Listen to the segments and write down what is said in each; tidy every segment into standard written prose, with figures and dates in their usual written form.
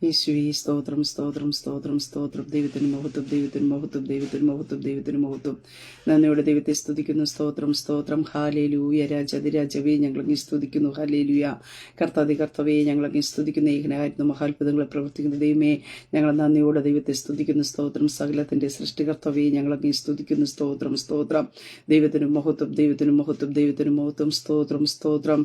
യേശുവേ സ്തോത്രം സ്തോത്രം സ്തോത്രം സ്തോത്രം. ദൈവത്തിന് മഹത്വം, ദൈവത്തിന് മഹത്വം, ദൈവത്തിന് മഹത്വം, ദൈവത്തിന് മഹത്വം. നന്ദിയോടെ ദൈവത്തെ സ്തുതിക്കുന്നു. സ്തോത്രം സ്തോത്രം. ഹല്ലേലൂയ. രാജാതിരാജവേ ഞങ്ങളങ്ങ് സ്തുതിക്കുന്നു. ഹല്ലേലൂയ. കർത്താവേ ഞങ്ങളങ്ങ് സ്തുതിക്കുന്നു. ഏകനായിരുന്നു മഹാത്ഭുതങ്ങളെ പ്രവർത്തിക്കുന്ന ദൈവമേ ഞങ്ങൾ നന്ദിയോടെ ദൈവത്തെ സ്തുതിക്കുന്നു. സ്തോത്രം. സകലത്തിന്റെ സൃഷ്ടികർത്താവേ ഞങ്ങളങ്ങ് സ്തുതിക്കുന്നു. സ്തോത്രം സ്തോത്രം. ദൈവത്തിന് മഹത്വം, ദൈവത്തിന് മഹത്വം, ദൈവത്തിന് മഹത്വം. സ്തോത്രം സ്തോത്രം.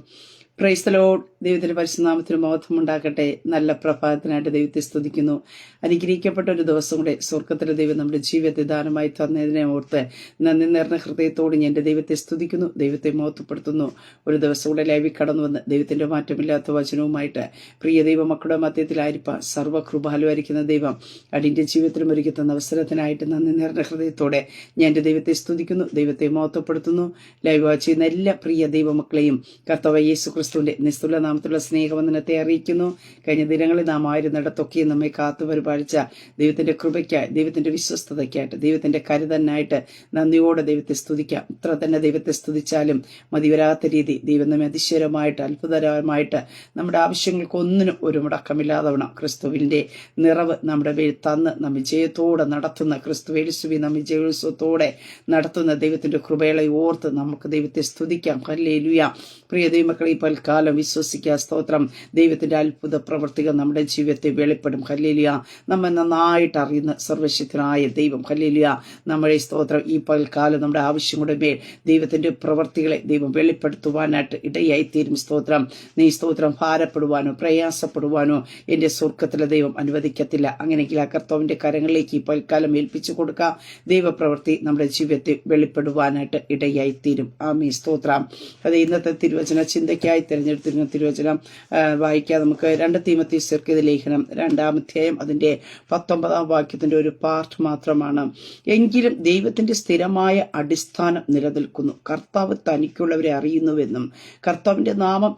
Praise the Lord. ദൈവത്തിന്റെ പരിശുദ്ധനാമത്തിന് മഹത്വം ഉണ്ടാകട്ടെ. നല്ല പ്രഭാതത്തിനായിട്ട് ദൈവത്തെ സ്തുതിക്കുന്നു. അനുഗ്രഹിക്കപ്പെട്ട ഒരു ദിവസം കൂടെ സ്വർഗത്തിലെ ദൈവം നമ്മുടെ ജീവിതത്തെ ദാനമായി തന്നതിനെ ഓർത്ത് നന്ദി നിറഞ്ഞ ഹൃദയത്തോട് ഞാൻ എന്റെ ദൈവത്തെ സ്തുതിക്കുന്നു, ദൈവത്തെ മഹത്വപ്പെടുത്തുന്നു. ഒരു ദിവസം കൂടെ ലൈവിൽ കടന്നു വന്ന് ദൈവത്തിന്റെ മാറ്റമില്ലാത്ത വചനവുമായിട്ട് പ്രിയ ദൈവ മക്കളുടെ മധ്യത്തിലായിരിക്കാൻ സർവ്വകൃപാലുവായിരിക്കുന്ന ദൈവം അടിന്റെ ജീവിതത്തിലും ഒരുക്കി തന്ന അവസരത്തിനായിട്ട് നന്ദി നിറഞ്ഞ ഹൃദയത്തോടെ ഞാൻ എന്റെ ദൈവത്തെ സ്തുതിക്കുന്നു, ദൈവത്തെ മഹത്വപ്പെടുത്തുന്നു. ലൈവ് വാച്ച് ചെയ്യുന്ന എല്ലാ പ്രിയ ദൈവമക്കളെയും കർത്താവ് യേശു ക്രിസ്തുവിന്റെ നിസ്തുല നാമത്തിലുള്ള സ്നേഹവന്ദനത്തെ അറിയിക്കുന്നു. കഴിഞ്ഞ ദിനങ്ങളിൽ നാം ആയിരുന്നിടത്തൊക്കെ നമ്മെ കാത്തു പരിപാലിച്ച ദൈവത്തിന്റെ കൃപയ്ക്കായി, ദൈവത്തിന്റെ വിശ്വസ്തതയ്ക്കായിട്ട്, ദൈവത്തിന്റെ കരുതനായിട്ട് നന്ദിയോടെ ദൈവത്തെ സ്തുതിക്കാം. ഇത്ര തന്നെ ദൈവത്തെ സ്തുതിച്ചാലും മതിവരാത്ത രീതി ദൈവം നമ്മെ അതിശയമായിട്ട് അത്ഭുതകരമായിട്ട് നമ്മുടെ ആവശ്യങ്ങൾക്കൊന്നിനും ഒരു മുടക്കമില്ലാതവണ്ണം ക്രിസ്തുവിന്റെ നിറവ് നമ്മുടെ മേൽ തന്ന് നമ്മെ ജയത്തോടെ നടത്തുന്ന ക്രിസ്തുവേശുവി നമ്മെ ജയോത്സവത്തോടെ നടത്തുന്ന ദൈവത്തിന്റെ കൃപകളെ ഓർത്ത് നമുക്ക് ദൈവത്തെ സ്തുതിക്കാം. ഹല്ലേലൂയ. പ്രിയ ദൈവമക്കളെ, ഈ പൽക്കാലം വിശ്വസിക്കുക. സ്തോത്രം. ദൈവത്തിന്റെ അത്ഭുത പ്രവർത്തികൾ നമ്മുടെ ജീവിതത്തെ വെളിപ്പെടും. ഹല്ലേലൂയ. നമ്മെ നന്നായിട്ട് അറിയുന്ന സർവശക്തനായ ദൈവം ഹല്ലേലൂയ നമ്മളെ സ്തോത്രം ഈ പൽക്കാലം നമ്മുടെ ആവശ്യങ്ങളുടെ മേൽ ദൈവത്തിന്റെ പ്രവർത്തികളെ ദൈവം വെളിപ്പെടുത്തുവാനായിട്ട് ഇടയായിത്തീരും. സ്തോത്രം. നീ സ്തോത്രം ഭാരപ്പെടുവാനോ പ്രയാസപ്പെടുവാനോ എന്റെ സ്വർഗത്തിലെ ദൈവം അനുവദിക്കത്തില്ല. അങ്ങനെയെങ്കിൽ ആ കർത്താവിന്റെ കരങ്ങളിലേക്ക് ഈ പൽക്കാലം ഏൽപ്പിച്ചു കൊടുക്കാം. ദൈവപ്രവൃത്തി നമ്മുടെ ജീവിതത്തെ വെളിപ്പെടുവാനായിട്ട് ഇടയായിത്തീരും. ആമീൻ. സ്തോത്രം. അത് ഇന്നത്തെ തിരുവചന ചിന്തയ്ക്കായി തിരഞ്ഞെടുത്തിരുന്ന തിരുവചനം വായിക്കാം. നമുക്ക് 2 തീമോഥെയോസ് ലേഖനം 2-ാം അധ്യായം അതിന്റെ 19-ാം വാക്യത്തിന്റെ ഒരു പാർട്ട് മാത്രമാണ്. എങ്കിലും ദൈവത്തിന്റെ സ്ഥിരമായ അടിസ്ഥാനം നിലനിൽക്കുന്നു. കർത്താവ് തനിക്കുള്ളവരെ അറിയുന്നുവെന്നും കർത്താവിന്റെ നാമം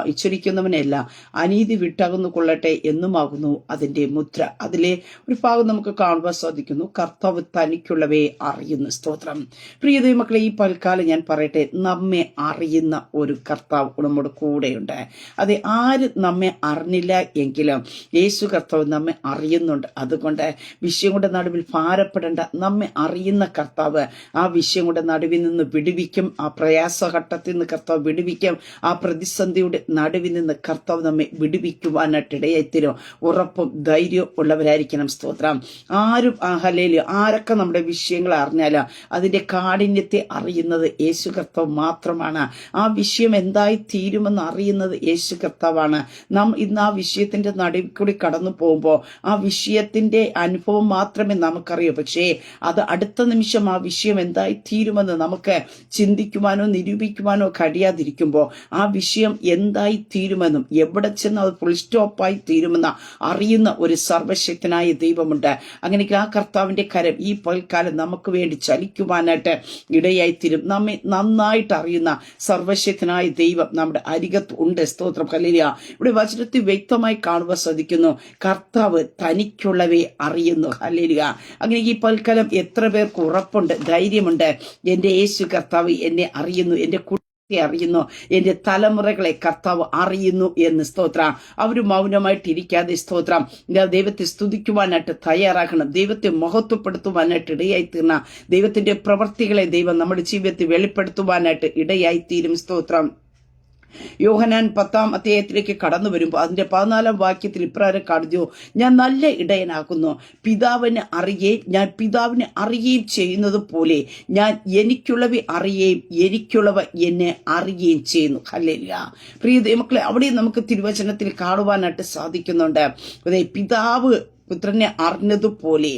ഉച്ചരിക്കുന്നവനെല്ലാം അനീതി വിട്ടകന്നു കൊള്ളട്ടെ എന്നുമാകുന്നു അതിന്റെ മുദ്ര. അതിലെ ഒരു ഭാഗം നമുക്ക് കാണുവാൻ സാധിക്കുന്നു. കർത്താവ് തനിക്കുള്ളവയെ അറിയുന്നു. സ്തോത്രം. പ്രിയ ദൈവമക്കളെ, ഈ പൽക്കാലം ഞാൻ പറയട്ടെ, നമ്മെ അറിയുന്ന ഒരു കർത്താവ് നമ്മുടെ കൂടെയുണ്ട്. അത് ആര് നമ്മെ അറിഞ്ഞില്ല എങ്കിലും യേശു കർത്താവ് നമ്മെ അറിയുന്നുണ്ട്. അതുകൊണ്ട് വിഷയം കൊണ്ട് നടുവിൽ ഭാരപ്പെടേണ്ട. നമ്മെ അറിയുന്ന കർത്താവ് ആ വിഷയം കൊണ്ട് നടുവിൽ നിന്ന് വിടുവിക്കും. ആ പ്രയാസഘട്ടത്തിൽ നിന്ന് കർത്താവ് വിടുവിക്കും. ആ പ്രതിസന്ധിയുടെ നടുവിൽ നിന്ന് കർത്താവ് നമ്മെ വിടുവിക്കുവാനായിട്ട് ഇടയായിത്തീരും. ഉറപ്പും ധൈര്യവും ഉള്ളവരായിരിക്കണം. സ്തോത്രം. ആരും ഹല്ലേലൂയ ആരൊക്കെ നമ്മുടെ വിഷയങ്ങൾ അറിഞ്ഞാലും അതിന്റെ കാഠിന്യത്തെ അറിയുന്നത് യേശു കർത്താവ് മാത്രമാണ്. ആ വിഷയം എന്തായി തീരുമെന്ന് അറിയുന്നത് യേശു കർത്താവാണ്. നാം ഇന്ന് ആ വിഷയത്തിന്റെ നടുവിൽ കൂടി കടന്നു പോകുമ്പോൾ ആ വിഷയത്തിന്റെ അനുഭവം മാത്രമേ നമുക്കറിയൂ. പക്ഷേ അത് അടുത്ത നിമിഷം ആ വിഷയം എന്തായി തീരുമെന്ന് നമുക്ക് ചിന്തിക്കുവാനോ നിരൂപിക്കുവാനോ കഴിയാതിരിക്കുമ്പോൾ ആ വിഷയം എന്തായി തീരുമെന്നും എവിടെ ചെന്ന് അത് ഫുൾ സ്റ്റോപ്പായി തീരുമെന്ന് അറിയുന്ന ഒരു സർവശക്തനായ ദൈവമുണ്ട്. അങ്ങനെ ആ കർത്താവിന്റെ കരം ഈ പൽക്കാലം നമുക്ക് വേണ്ടി ചലിക്കുവാനായിട്ട് ഇടയായിത്തീരും. നമ്മെ നന്നായിട്ട് അറിയുന്ന സർവശക്തനായ ദൈവം നമ്മുടെ അരികത്ത് ഉണ്ട്. സ്തോത്രം. ഹല്ലേലൂയ. ഇവിടെ വചനത്തിൽ വ്യക്തമായി കാണുവാൻ സാധിക്കുന്നു. കർത്താവ് തനിക്കുള്ളവയെ അറിയുന്നു. ഹല്ലേലൂയ. അങ്ങനെ ഈ പൽക്കാലം എത്ര പേർക്ക് ഉറപ്പുണ്ട്, ധൈര്യമുണ്ട്? എന്റെ യേശു കർത്താവ് എന്നെ അറിയുന്നു, എന്റെ അറിയുന്നു, എന്റെ തലമുറകളെ കർത്താവ് അറിയുന്നു എന്ന്. സ്തോത്രം. അവർ മൗനമായിട്ടിരിക്കാതെ സ്തോത്രം ദൈവത്തെ സ്തുതിക്കുവാനായിട്ട് തയ്യാറാക്കണം. ദൈവത്തെ മഹത്വപ്പെടുത്തുവാനായിട്ട് ഇടയായിത്തീർന്ന ദൈവത്തിന്റെ പ്രവർത്തികളെ ദൈവം നമ്മുടെ ജീവിതത്തിൽ വെളിപ്പെടുത്തുവാനായിട്ട് ഇടയായിത്തീരും. സ്തോത്രം. യോഹന്നാൻ 10-ാം അധ്യായത്തിലേക്ക് കടന്നു വരുമ്പോൾ അതിന്റെ 14-ാം വാക്യത്തിൽ ഇപ്രകാരം കാണുന്നു: ഞാൻ നല്ല ഇടയനാകുന്നു, പിതാവിനെ അറിയുകയും ഞാൻ പിതാവിനെ അറിയുകയും ചെയ്യുന്നത് പോലെ ഞാൻ എനിക്കുള്ളവ അറിയുകയും എനിക്കുള്ളവ എന്നെ അറിയുകയും ചെയ്യുന്നു. ഹല്ലേലൂയ. പ്രിയ ദൈവമക്കളെ, അവിടെ നമുക്ക് തിരുവചനത്തിൽ കാണുവാനായിട്ട് സാധിക്കുന്നുണ്ട്. അതെ, പിതാവ് പുത്രനെ അറിഞ്ഞതുപോലെ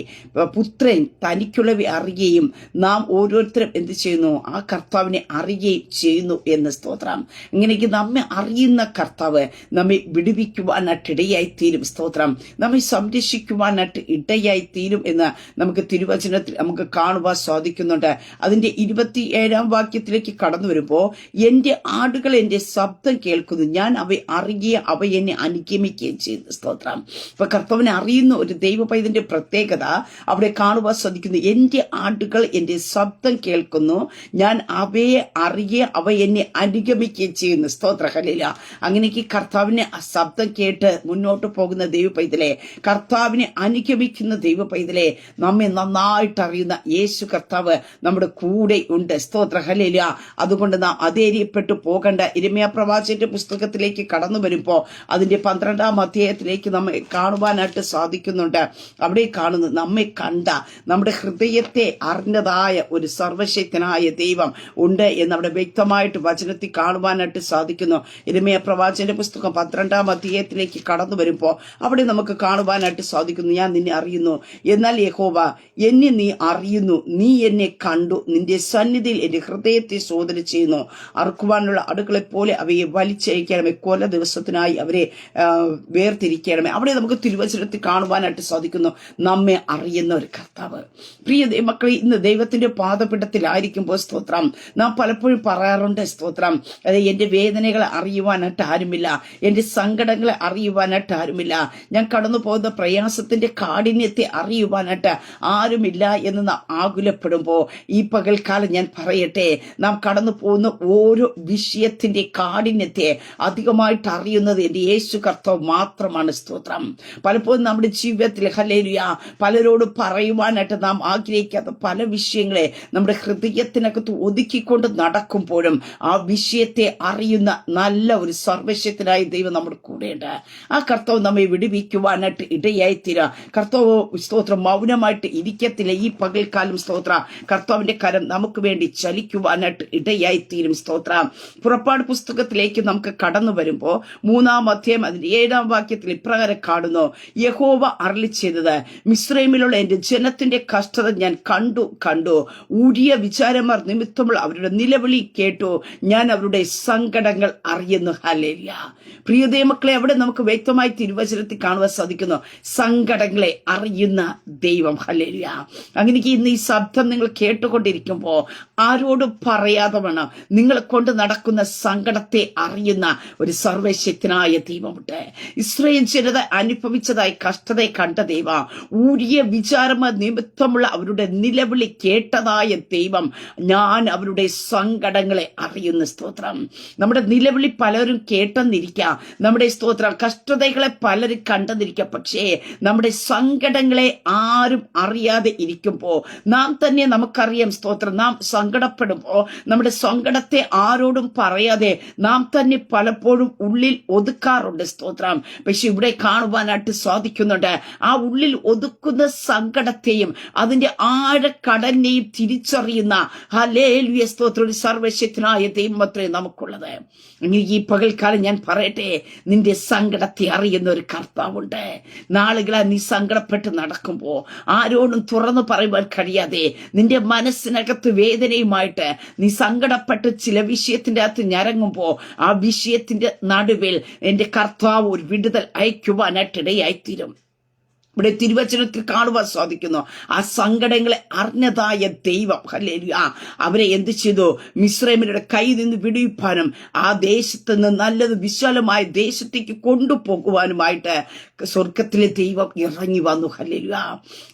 പുത്രൻ തനിക്കുള്ളവ അറിയുകയും നാം ഓരോരുത്തരും എന്ത് ചെയ്യുന്നു? ആ കർത്താവിനെ അറിയുകയും ചെയ്യുന്നു എന്ന്. സ്തോത്രം. ഇങ്ങനെയൊക്കെ നമ്മെ അറിയുന്ന കർത്താവ് നമ്മെ വിടുവിക്കുവാനായിട്ട് ഇടയായിത്തീരും. സ്തോത്രം. നമ്മെ സംരക്ഷിക്കുവാനായിട്ട് ഇടയായിത്തീരും എന്ന് നമുക്ക് തിരുവചനത്തിൽ നമുക്ക് കാണുവാൻ സാധിക്കുന്നുണ്ട്. അതിന്റെ 27-ാം വാക്യത്തിലേക്ക് കടന്നു വരുമ്പോൾ, എന്റെ ആടുകൾ എന്റെ ശബ്ദം കേൾക്കുന്നു, ഞാൻ അവയെ അറിയുകയും അവ എന്നെ അനുഗമിക്കുകയും ചെയ്യുന്നു. സ്തോത്രം. ഇപ്പൊ കർത്താവിനെ അറിയുന്നു ഒരു ദൈവ പൈതന്റെ പ്രത്യേകത അവിടെ കാണുവാൻ സാധിക്കുന്നു. എന്റെ ആടുകൾ എന്റെ ശബ്ദം കേൾക്കുന്നു, ഞാൻ അവയെ അറിയുക, അവ എന്നെ അനുഗമിക്കുകയും ചെയ്യുന്നു. സ്തോത്ര ഹല്ലേലൂയ. അങ്ങനെയൊക്കെ കർത്താവിനെ ശബ്ദം കേട്ട് മുന്നോട്ട് പോകുന്ന ദൈവ പൈതലെ, കർത്താവിനെ അനുഗമിക്കുന്ന ദൈവ പൈതലെ, നമ്മെ നന്നായിട്ട് അറിയുന്ന യേശു കർത്താവ് നമ്മുടെ കൂടെ ഉണ്ട്. സ്തോത്ര ഹല്ലേലൂയ. അതുകൊണ്ട് നാം അതേരിയപ്പെട്ടു പോകണ്ട. യിരെമ്യാ പ്രവാചകന്റെ പുസ്തകത്തിലേക്ക് കടന്നു വരുമ്പോ അതിന്റെ 12-ാം അധ്യായത്തിലേക്ക് നമ്മെ കാണുവാനായിട്ട് സാധിക്കുന്നുണ്ട്. അവിടെ കാണുന്നു, നമ്മെ കണ്ട, നമ്മുടെ ഹൃദയത്തെ അറിഞ്ഞതായ ഒരു സർവശക്തനായ ദൈവം ഉണ്ട് എന്ന് അവിടെ വ്യക്തമായിട്ട് വചനത്തിൽ കാണുവാനായിട്ട് സാധിക്കുന്നു. യിരെമ്യാ പ്രവാചകന്റെ പുസ്തകം 12-ാം അധ്യായത്തിലേക്ക് കടന്നു വരുമ്പോ അവിടെ നമുക്ക് കാണുവാനായിട്ട് സാധിക്കുന്നു, ഞാൻ നിന്നെ അറിയുന്നു, എന്നാൽ യഹോവ എന്നെ നീ അറിയുന്നു, നീ എന്നെ കണ്ടു, നിന്റെ സന്നിധിയിൽ എന്റെ ഹൃദയത്തെ ശോധന ചെയ്യുന്നു. അറുക്കുവാനുള്ള അടുക്കളെ പോലെ അവയെ വലിച്ചയക്കണമേ, കൊല ദിവസത്തിനായി അവരെ വേർതിരിക്കണമേ. അവിടെ നമുക്ക് തിരുവചനത്തിൽ കാണുവാനായിട്ട് സാധിക്കുന്നു, നമ്മെ അറിയുന്ന ഒരു കർത്താവ്. പ്രിയ മക്കളെ, ഇന്ന് ദൈവത്തിന്റെ പാദപീഠത്തിലായിരിക്കുമ്പോൾ സ്തോത്രം, നാം പലപ്പോഴും പറയാറുണ്ട് സ്തോത്രം, അതെ, എന്റെ വേദനകളെ അറിയുവാനായിട്ട് ആരുമില്ല, എന്റെ സങ്കടങ്ങളെ അറിയുവാനായിട്ട് ആരുമില്ല, ഞാൻ കടന്നു പോകുന്ന പ്രയാസത്തിന്റെ കാഠിന്യത്തെ അറിയുവാനായിട്ട് ആരുമില്ല എന്ന് നാം ആകുലപ്പെടുമ്പോ ഈ പകൽക്കാലം ഞാൻ പറയട്ടെ, നാം കടന്നു പോകുന്ന ഓരോ വിഷയത്തിന്റെ കാഠിന്യത്തെ അധികമായിട്ട് അറിയുന്നത് എന്റെ യേശു കർത്താവ് മാത്രമാണ്. സ്തോത്രം. പലപ്പോഴും നമ്മുടെ ജീവിതത്തിൽ ഹല്ലേലൂയ പലരോട് പറയുവാനായിട്ട് നാം ആഗ്രഹിക്കാത്ത പല വിഷയങ്ങളെ നമ്മുടെ ഹൃദയത്തിനകത്ത് ഒതുക്കിക്കൊണ്ട് നടക്കുമ്പോഴും ആ വിഷയത്തെ അറിയുന്ന നല്ല ഒരു സർവശക്തനായ ദൈവം നമ്മുടെ കൂടെയുണ്ട്. ആ കർത്താവ് നമ്മെ വിടുവിക്കുവാനായിട്ട് ഇടയായിത്തീരാ. കർത്താവ് സ്തോത്രം മൗനമായിട്ട് ഇരിക്കത്തില്ല. ഈ പകൽക്കാലം സ്തോത്ര കർത്താവിന്റെ കരം നമുക്ക് വേണ്ടി ചലിക്കുവാനായിട്ട് ഇടയായിത്തീരും. സ്തോത്ര. പുറപ്പാട് പുസ്തകത്തിലേക്ക് നമുക്ക് കടന്നു വരുമ്പോ 3-ാം അധ്യായം അതിന്റെ 7-ാം വാക്യത്തിൽ ഇപ്രകാരം കാണുന്നു, യഹോവ അരുളി ചെയ്തത്, മിസ്രൈമിലുള്ള എന്റെ ജനത്തിന്റെ കഷ്ടത ഞാൻ കണ്ടു, ഊരിയ വിചാരമാർ നിമിത്തമുള്ള അവരുടെ നിലവിളി കേട്ടു, ഞാൻ അവരുടെ സങ്കടങ്ങൾ അറിയുന്നു. ഹല്ലേലൂയ. പ്രിയ ദൈവമക്കളെ, അവിടെ നമുക്ക് വ്യക്തമായി തിരുവചനത്തിൽ കാണുവാൻ സാധിക്കുന്നു, സങ്കടങ്ങളെ അറിയുന്ന ദൈവം. ഹല്ലേലൂയ. അങ്ങനെ ഇന്ന് ഈ ശബ്ദം നിങ്ങൾ കേട്ടുകൊണ്ടിരിക്കുമ്പോ ആരോടും പറയാതെ വേണം നിങ്ങളെ കൊണ്ട് നടക്കുന്ന സങ്കടത്തെ അറിയുന്ന ഒരു സർവശക്തനായ ദൈവമുണ്ട്. ഇസ്രായേൽ ജനത അനുഭവിച്ചതായി കഷ്ടതയെ കണ്ട ദൈവം, ഊരിയ വിചാരമ നിമിത്തമുള്ള അവരുടെ നിലവിളി കേട്ടതായ ദൈവം, ഞാൻ അവരുടെ സങ്കടങ്ങളെ അറിയുന്ന. സ്തോത്രം. നമ്മുടെ നിലവിളി പലരും കേട്ടെന്നിരിക്കാം, നമ്മുടെ സ്തോത്രം കഷ്ടതകളെ പലരും കണ്ടെന്നിരിക്കാം, പക്ഷേ നമ്മുടെ സങ്കടങ്ങളെ ആരും അറിയാതെ ഇരിക്കുമ്പോ നാം തന്നെ നമുക്കറിയാം. സ്തോത്രം. നാം സങ്കടപ്പെടുമ്പോ നമ്മുടെ സങ്കടത്തെ ആരോടും പറയാതെ നാം തന്നെ പലപ്പോഴും ഉള്ളിൽ ഒതുക്കാറുണ്ട്. സ്തോത്രം. പക്ഷെ ഇവിടെ കാണുവാനായിട്ട് സാധിക്കുന്നുണ്ട്, ആ ഉള്ളിൽ ഒതുക്കുന്ന സങ്കടത്തെയും അതിന്റെ ആഴക്കടലിനെയും തിരിച്ചറിയുന്ന ഹല്ലേലൂയ സ്തോത്രം ഒരു സർവശക്തനായ ദൈവം അത്രേ നമുക്കുള്ളത്. അങ്ങനെ ഈ പകൽക്കാലം ഞാൻ പറയട്ടെ, നിന്റെ സങ്കടത്തെ അറിയുന്ന ഒരു കർത്താവുണ്ട്. നാളുകളാ നീ സങ്കടപ്പെട്ട് നടക്കുമ്പോ ആരോടും തുറന്നു പറയുവാൻ കഴിയാതെ നിന്റെ മനസ്സിനകത്ത് വേദനയുമായിട്ട് നീ സങ്കടപ്പെട്ട് ചില വിഷയത്തിന്റെ അകത്ത് ഞരങ്ങുമ്പോ ആ വിഷയത്തിന്റെ നടുവിൽ എന്റെ കർത്താവ് ഒരു വിടുതൽ അയക്കുവാനായിട്ടിടയായിത്തീരും. ഇവിടെ തിരുവചനത്തിൽ കാണുവാൻ സാധിക്കുന്നു, ആ സങ്കടങ്ങളെ അറിഞ്ഞതായ ദൈവം ഹല്ലേലൂയ അവരെ എന്ത് ചെയ്തു, മിസ്രൈമിന്റെ കയ്യിൽ നിന്ന് വിടുവിപ്പാനും ആ ദേശത്ത് നിന്ന് നല്ലത് വിശാലമായ ദേശത്തേക്ക് കൊണ്ടുപോകുവാനുമായിട്ട് സ്വർഗത്തിലെ ദൈവം ഇറങ്ങി വന്നു. ഹല്ലേലൂയ.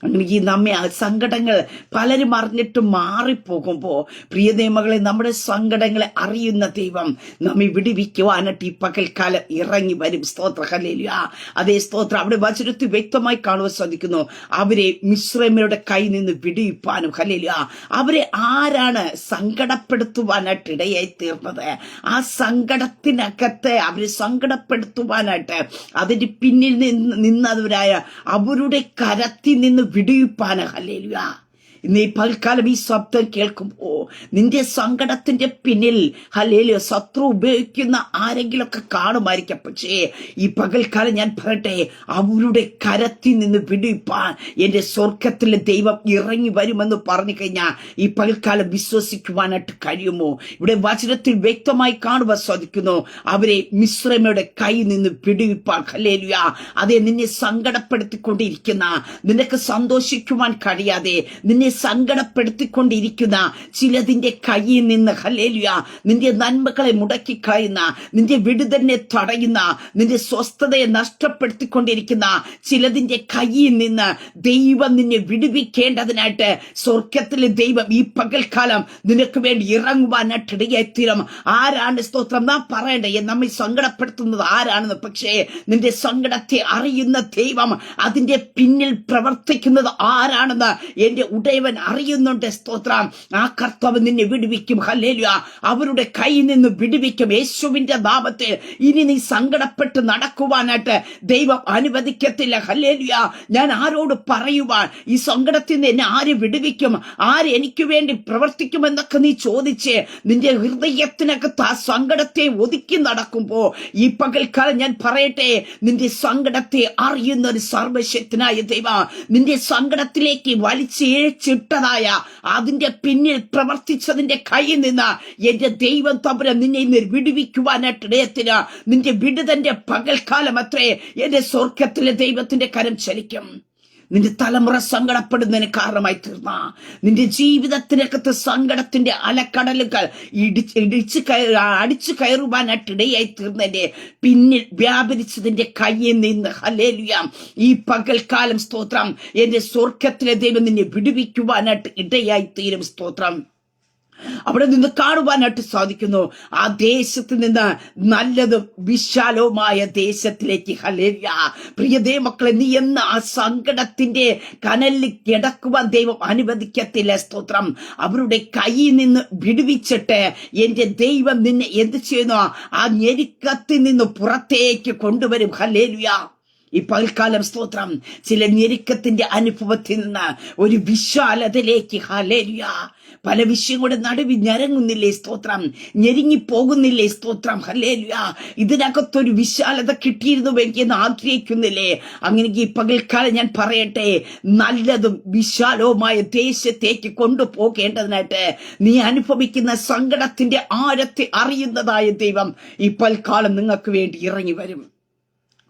അങ്ങനെ ഈ നമ്മെ ആ സങ്കടങ്ങൾ പലരും അറിഞ്ഞിട്ട് മാറിപ്പോകുമ്പോ പ്രിയ ദൈവമകളെ, നമ്മുടെ സങ്കടങ്ങളെ അറിയുന്ന ദൈവം നമ്മെ വിടുവിക്കുവാനായിട്ട് ഈ പകൽക്കാലം ഇറങ്ങി വരും. സ്തോത്ര. ഹല്ലേലൂയ. അതേ സ്തോത്രം. അവിടെ വചനത്തിൽ വ്യക്തമായി കാണുവാൻ സാധിക്കുന്നു, അവരെ മിസ്രൈമ്യരുടെ കയ്യിൽ നിന്ന് വിടുവിപ്പാനും. ഹല്ലേലൂയ. അവരെ ആരാണ് സങ്കടപ്പെടുത്തുവാനായിട്ട് ഇടയായി തീർന്നത്? ആ സങ്കടത്തിനകത്ത് അവരെ സങ്കടപ്പെടുത്തുവാനായിട്ട് അതിന്റെ പിന്നിൽ നിന്നവരായ അവരുടെ കരത്തിൽ നിന്ന് വിടുവിപ്പാന്. ഹല്ലേലൂയ. ഇന്ന് ഈ പൽക്കാലം ഈ ശബ്ദം കേൾക്കുമ്പോ നിന്റെ സങ്കടത്തിന്റെ പിന്നിൽ ഹല്ലേലൂയ ശത്രു ഉപയോഗിക്കുന്ന ആരെങ്കിലൊക്കെ കാണുമായിരിക്കാം. പക്ഷേ ഈ പകൽക്കാലം ഞാൻ പറയട്ടെ, അവരുടെ കരത്തിൽ നിന്ന് വിടുവിപ്പാൻ എന്റെ സ്വർഗത്തിലെ ദൈവം ഇറങ്ങി വരുമെന്ന് പറഞ്ഞു കഴിഞ്ഞാൽ ഈ പകൽക്കാലം വിശ്വസിക്കുവാനായിട്ട് കഴിയുമോ? ഇവിടെ വചനത്തിൽ വ്യക്തമായി കാണുവാൻ സാധിക്കുന്നു, അവരെ മിസ്രൈമ്യരുടെ കയ്യിൽ നിന്ന് വിടുവിപ്പാൻ. ഹല്ലേലൂയ. അതേ, നിന്നെ സങ്കടപ്പെടുത്തിക്കൊണ്ടിരിക്കുന്ന, നിനക്ക് സന്തോഷിക്കുവാൻ കഴിയാതെ, നിന്നെ സങ്കടപ്പെടുത്തിക്കൊണ്ടിരിക്കുന്ന ചിലതിന്റെ കയ്യിൽ നിന്ന് ഹല്ലേലൂയ നിന്റെ നന്മകളെ മുടക്കിക്കളയുന്ന, നിന്റെ വിടുതലിനെ തടയുന്ന, നിന്റെ സ്വസ്ഥതയെ നഷ്ടപ്പെടുത്തിക്കൊണ്ടിരിക്കുന്ന ചിലതിന്റെ കയ്യിൽ നിന്ന് ദൈവം നിന്നെ വിടുവിക്കേണ്ടതിനായിട്ട് സ്വർഗത്തിലെ ദൈവം ഈ പകൽക്കാലം നിനക്ക് വേണ്ടി ഇറങ്ങുവാനായിട്ട് ഇടയായിത്തീരും. ആരാണ് സ്തോത്രം നാം പറയണ്ടേ? നമ്മെ സങ്കടപ്പെടുത്തുന്നത് ആരാണെന്ന്. പക്ഷേ നിന്റെ സങ്കടത്തെ അറിയുന്ന ദൈവം, അതിന്റെ പിന്നിൽ പ്രവർത്തിക്കുന്നത് ആരാണെന്ന് എന്റെ ഉടയവൻ അറിയുന്നുണ്ട്. സ്തോത്രം. ആ കർത്താവ് നിന്നെ വിടുവിക്കും. ഹല്ലേലൂയ. അവരുടെ കയ്യിൽ നിന്ന് വിടുവിക്കും യേശുവിന്റെ നാമത്തിൽ. ഇനി നീ സങ്കടപ്പെട്ട് നടക്കുവാനായിട്ട് ദൈവം അനുവദിക്കത്തില്ല. ഹല്ലേലൂയ. ഞാൻ ആരോട് പറയുവാൻ? ഈ സങ്കടത്തിൽ നിന്ന് എന്നെ ആര് വിടുവിക്കും? ആര് എനിക്ക് വേണ്ടി പ്രവർത്തിക്കുമെന്നൊക്കെ നീ ചോദിച്ച് നിന്റെ ഹൃദയത്തിനകത്ത് ആ സങ്കടത്തെ ഒതുക്കി നടക്കുമ്പോ ഈ പകൽക്കാലം ഞാൻ പറയട്ടെ, നിന്റെ സങ്കടത്തെ അറിയുന്ന ഒരു സർവശക്തനായ ദൈവം നിന്റെ സങ്കടത്തിലേക്ക് വലിച്ചിഴച്ചിട്ടതായ അതിന്റെ പിന്നിൽ പ്രവർത്തിച്ചതിന്റെ കയ്യിൽ നിന്ന് എന്റെ ദൈവം തമ്പുരാൻ നിന്നെ ഇന്ന് വിടുവിക്കുവാനായിട്ട് ഇടയത്തിന്. നിന്റെ വിടുതന്റെ പകൽക്കാലം അത്രേ എന്റെ സ്വർഗത്തിലെ ദൈവത്തിന്റെ കരം ചലിക്കും. നിന്റെ തലമുറ സങ്കടപ്പെടുന്നതിന് കാരണമായി തീർന്ന, നിന്റെ ജീവിതത്തിനകത്ത് സങ്കടത്തിന്റെ അലക്കടലുകൾ അടിച്ചു കയറുവാനായിട്ട് ഇടയായി തീർന്നതിന്റെ പിന്നിൽ വ്യാപരിച്ചതിന്റെ കയ്യിൽ നിന്ന് ഹല്ലേലൂയ ഈ പകൽക്കാലം സ്തോത്രം എന്റെ സ്വർഗത്തിലെ ദൈവം നിന്നെ വിടുവിക്കുവാനായിട്ട് ഇടയായി തീരും. സ്തോത്രം. അവിടെ നിന്ന് കാണുവാനായിട്ട് സാധിക്കുന്നു. ആ ദേശത്ത് നിന്ന് നല്ലതും വിശാലവുമായ ദേശത്തിലേക്ക് ഹല്ലേലൂയ. പ്രിയ ദൈവമക്കളെ, നീ എന്ന ആ സങ്കടത്തിന്റെ കനലിൽ കിടക്കുവാൻ ദൈവം അനുവദിക്കത്തില്ല. സ്തോത്രം. അവരുടെ കയ്യിൽ നിന്ന് വിടുവിച്ചിട്ട് എന്റെ ദൈവം നിന്നെ എന്ത് ചെയ്യുന്നു? ആ ഞെരുക്കത്തിൽ നിന്ന് പുറത്തേക്ക് കൊണ്ടുവരും. ഹല്ലേലൂയ. ഈ പകൽക്കാലം സ്തോത്രം ചില ഞെരുക്കത്തിന്റെ അനുഭവത്തിൽ നിന്ന് ഒരു വിശാലതയിലേക്ക് ഹല്ലേലൂയ. പല വിഷയങ്ങളുടെ നടുവിൽ ഞരങ്ങുന്നില്ലേ? സ്തോത്രം. ഞെരുങ്ങിപ്പോകുന്നില്ലേ? സ്തോത്രം. ഹല്ലേലൂയ. ഇതിനകത്തൊരു വിശാലത കിട്ടിയിരുന്നുവെങ്കിൽ എന്ന് ആഗ്രഹിക്കുന്നില്ലേ? അങ്ങനെ ഈ പകൽക്കാലം ഞാൻ പറയട്ടെ, നല്ലതും വിശാലവുമായ ദേശത്തേക്ക് കൊണ്ടുപോകേണ്ടതിനായിട്ട് നീ അനുഭവിക്കുന്ന സങ്കടത്തിന്റെ ആഴത്തെ അറിയുന്നതായ ദൈവം ഈ പകൽക്കാലം നിങ്ങൾക്ക് വേണ്ടി ഇറങ്ങി വരും.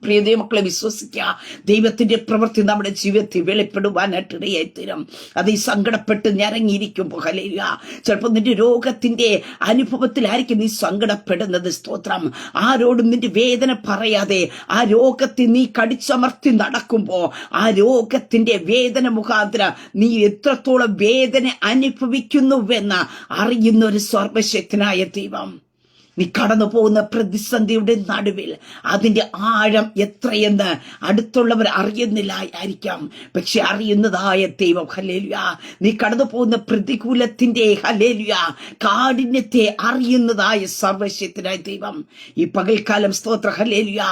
പ്രിയ ദൈവമക്കളെ, വിശ്വസിക്കുക. ദൈവത്തിന്റെ പ്രവൃത്തി നമ്മുടെ ജീവിതത്തിൽ വെളിപ്പെടുവാനായിട്ട് ഇടയായിത്തീരും. അത് ഈ സങ്കടപ്പെട്ട് ഞരങ്ങിയിരിക്കുമ്പോൾ ഹല്ലേലൂയ ചിലപ്പോൾ നിന്റെ രോഗത്തിന്റെ അനുഭവത്തിലായിരിക്കും നീ സങ്കടപ്പെടുന്നത്. സ്തോത്രം. ആരോടും നിന്റെ വേദന പറയാതെ ആ രോഗത്തെ നീ കടിച്ചമർത്തി നടക്കുമ്പോ ആ രോഗത്തിന്റെ വേദന മുഖാന്തരം നീ എത്രത്തോളം വേദന അനുഭവിക്കുന്നുവെന്ന് അറിയുന്ന ഒരു സർവശക്തനായ ദൈവം നീ കടന്നു പോകുന്ന പ്രതിസന്ധിയുടെ നടുവിൽ അതിന്റെ ആഴം എത്രയെന്ന് അടുത്തുള്ളവർ അറിയുന്നില്ല ആയിരിക്കാം. പക്ഷെ അറിയുന്നതായ ദൈവം ഹല്ലേലൂയ നീ കടന്നു പോകുന്ന പ്രതികൂലത്തിന്റെ ഹല്ലേലൂയ കാഠിന്യത്തെ അറിയുന്നതായ സർവശക്തനായ ദൈവം ഈ പകൽക്കാലം സ്തോത്ര ഹല്ലേലൂയ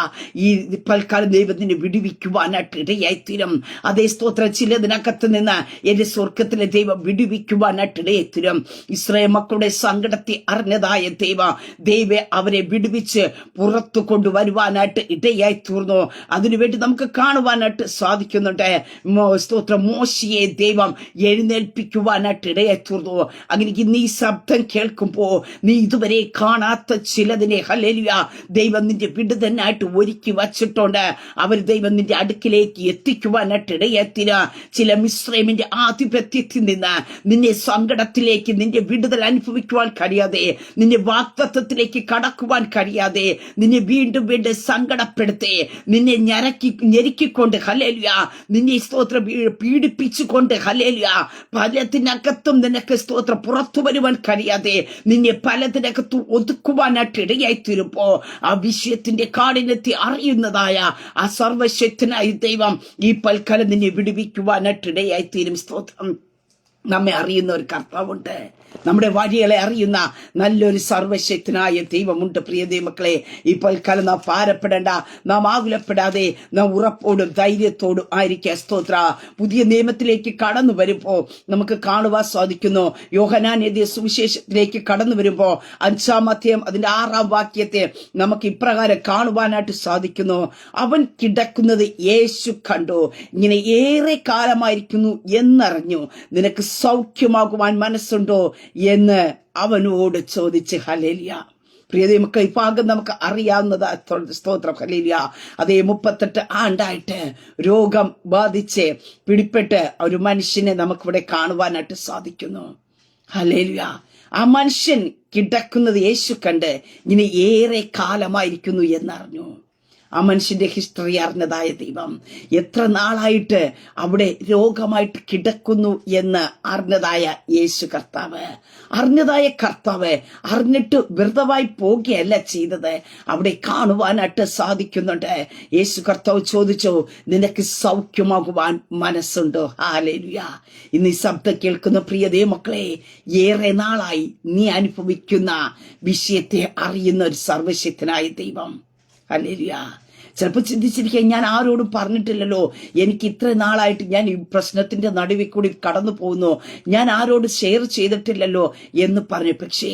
ഈ പകൽക്കാലം ദൈവത്തിനെ വിടുവിക്കുവാനായിട്ട് ഇടയായിത്തീരും. അതേ സ്തോത്ര ചിലതിനകത്ത് നിന്ന് എന്റെ സ്വർഗത്തിലെ ദൈവം വിടുവിക്കുവാനായിട്ട് ഇടയായിത്തീരും. ഇസ്രായേൽ മക്കളുടെ സങ്കടത്തെ അറിഞ്ഞതായ ദൈവം അവരെ വിടുവിച്ച് പുറത്തു കൊണ്ടുവരുവാനായിട്ട് ഇടയായി തീർന്നു. അതിനുവേണ്ടി നമുക്ക് കാണുവാനായിട്ട് സാധിക്കുന്നുണ്ട്. സ്തോത്രം. മോശയെ ദൈവം എഴുന്നേൽപ്പിക്കുവാനായിട്ട് ഇടയായി തീർന്നു. അങ്ങനെ നീ ശബ്ദം കേൾക്കുമ്പോ നീ ഇതുവരെ കാണാത്ത ചിലതിനെ ഹല്ലേലൂയ ദൈവം നിന്റെ വിടുതനായിട്ട് ഒരുക്കി വച്ചിട്ടുണ്ട്. അവർ ദൈവം നിന്റെ അടുക്കിലേക്ക് എത്തിക്കുവാനായിട്ട് ഇടയായിത്തീര. ചില മിസ്രൈമിന്റെ ആധിപത്യത്തിൽ നിന്ന് നിന്നെ സങ്കടത്തിലേക്ക് നിന്റെ വിടുതൽ അനുഭവിക്കുവാൻ കഴിയാതെ, നിന്നെ വാഗ്ദത്തത്തിലേക്ക് കടക്കുവാൻ കഴിയാതെ, നിന്നെ വീണ്ടും വീണ്ടും സങ്കടപ്പെടുത്തി നിന്നെ ഞെരുക്കിക്കൊണ്ട് ഹല്ലേലൂയ നിന്നെ സ്തോത്രം പീഡിപ്പിച്ചുകൊണ്ട് ഹല്ലേലൂയ പലതിനകത്തും നിനക്ക് സ്തോത്രം പുറത്തു വരുവാൻ കഴിയാതെ നിന്നെ പലതിനകത്തും ഒതുക്കുവാനായിട്ട് ഇടയായിത്തീരുമ്പോ ആ വിഷയത്തിന്റെ കാഠിന്യത്തെ അറിയുന്നതായ ആ സർവശക്തനായ ദൈവം ഈ പൽക്കാലം നിന്നെ വിടുവിക്കുവാനായിട്ട് ഇടയായിത്തീരും. സ്തോത്രം. നമ്മെ അറിയുന്ന ഒരു കർത്താവുണ്ട്. നമ്മുടെ വഴികളെ അറിയുന്ന നല്ലൊരു സർവശക്തനായ ദൈവമുണ്ട്. പ്രിയ ദൈവമക്കളെ, ഈ പൽക്കാലം നാം ഭാരപ്പെടേണ്ട, നാം ആകുലപ്പെടാതെ നാം ഉറപ്പോടും ധൈര്യത്തോടും ആയിരിക്കുക. സ്തോത്ര. പുതിയ നിയമത്തിലേക്ക് കടന്നു വരുമ്പോ നമുക്ക് കാണുവാൻ സാധിക്കുന്നു. യോഹന്നാൻ എഴുതിയ സുവിശേഷത്തിലേക്ക് കടന്നു വരുമ്പോ 5-ാം അധ്യായം അതിന്റെ 6-ാം വാക്യത്തെ നമുക്ക് ഇപ്രകാരം കാണുവാനായിട്ട് സാധിക്കുന്നു. അവൻ കിടക്കുന്നത് യേശു കണ്ടു, ഇങ്ങനെ ഏറെ കാലമായിരിക്കുന്നു എന്നറിഞ്ഞു, നിനക്ക് സൗഖ്യമാകുവാൻ മനസ്സുണ്ടോ എന്ന് അവനോട് ചോദിച്ച് ഹല്ലേലൂയ. പ്രിയതേ മക്കളെ, ഈ ഭാഗം നമുക്ക് അറിയാവുന്നതാ. സ്തോത്രം, ഹല്ലേലൂയ. അതേ 38 ആണ്ടായിട്ട് രോഗം ബാധിച്ച് പിടിപ്പെട്ട് ഒരു മനുഷ്യനെ നമുക്കിവിടെ കാണുവാനായിട്ട് സാധിക്കുന്നു. ഹല്ലേലൂയ. ആ മനുഷ്യൻ കിടക്കുന്നത് യേശു കണ്ട് ഇങ്ങനെ ഏറെ കാലമായിരിക്കുന്നു എന്നറിഞ്ഞു. ആ മനുഷ്യന്റെ ഹിസ്റ്ററി അറിഞ്ഞതായ ദൈവം എത്ര നാളായിട്ട് അവിടെ രോഗമായിട്ട് കിടക്കുന്നു എന്ന് അറിഞ്ഞതായ യേശു കർത്താവ്, അറിഞ്ഞിട്ട് വെറുതമായി പോകുകയല്ല ചെയ്തത്, അവിടെ കാണുവാനായിട്ട് സാധിക്കുന്നുണ്ട്. യേശു കർത്താവ് ചോദിച്ചു, നിനക്ക് സൗഖ്യമാകുവാൻ മനസ്സുണ്ടോ? ഹല്ലേലൂയ. ഇന്ന് ഈ ശബ്ദം കേൾക്കുന്ന പ്രിയതേ മക്കളെ, ഏറെ നാളായി നീ അനുഭവിക്കുന്ന വിഷയത്തെ അറിയുന്ന ഒരു സർവശക്തനായ ദൈവം. ഹല്ലേലൂയ. ചിലപ്പോൾ ചിന്തിച്ചിരിക്കുക, ഞാൻ ആരോടും പറഞ്ഞിട്ടില്ലല്ലോ, എനിക്ക് ഇത്ര നാളായിട്ട് ഞാൻ ഈ പ്രശ്നത്തിന്റെ നടുവിൽ കൂടി കടന്നു പോകുന്നു, ഞാൻ ആരോട് ഷെയർ ചെയ്തിട്ടില്ലല്ലോ എന്ന് പറഞ്ഞു. പക്ഷേ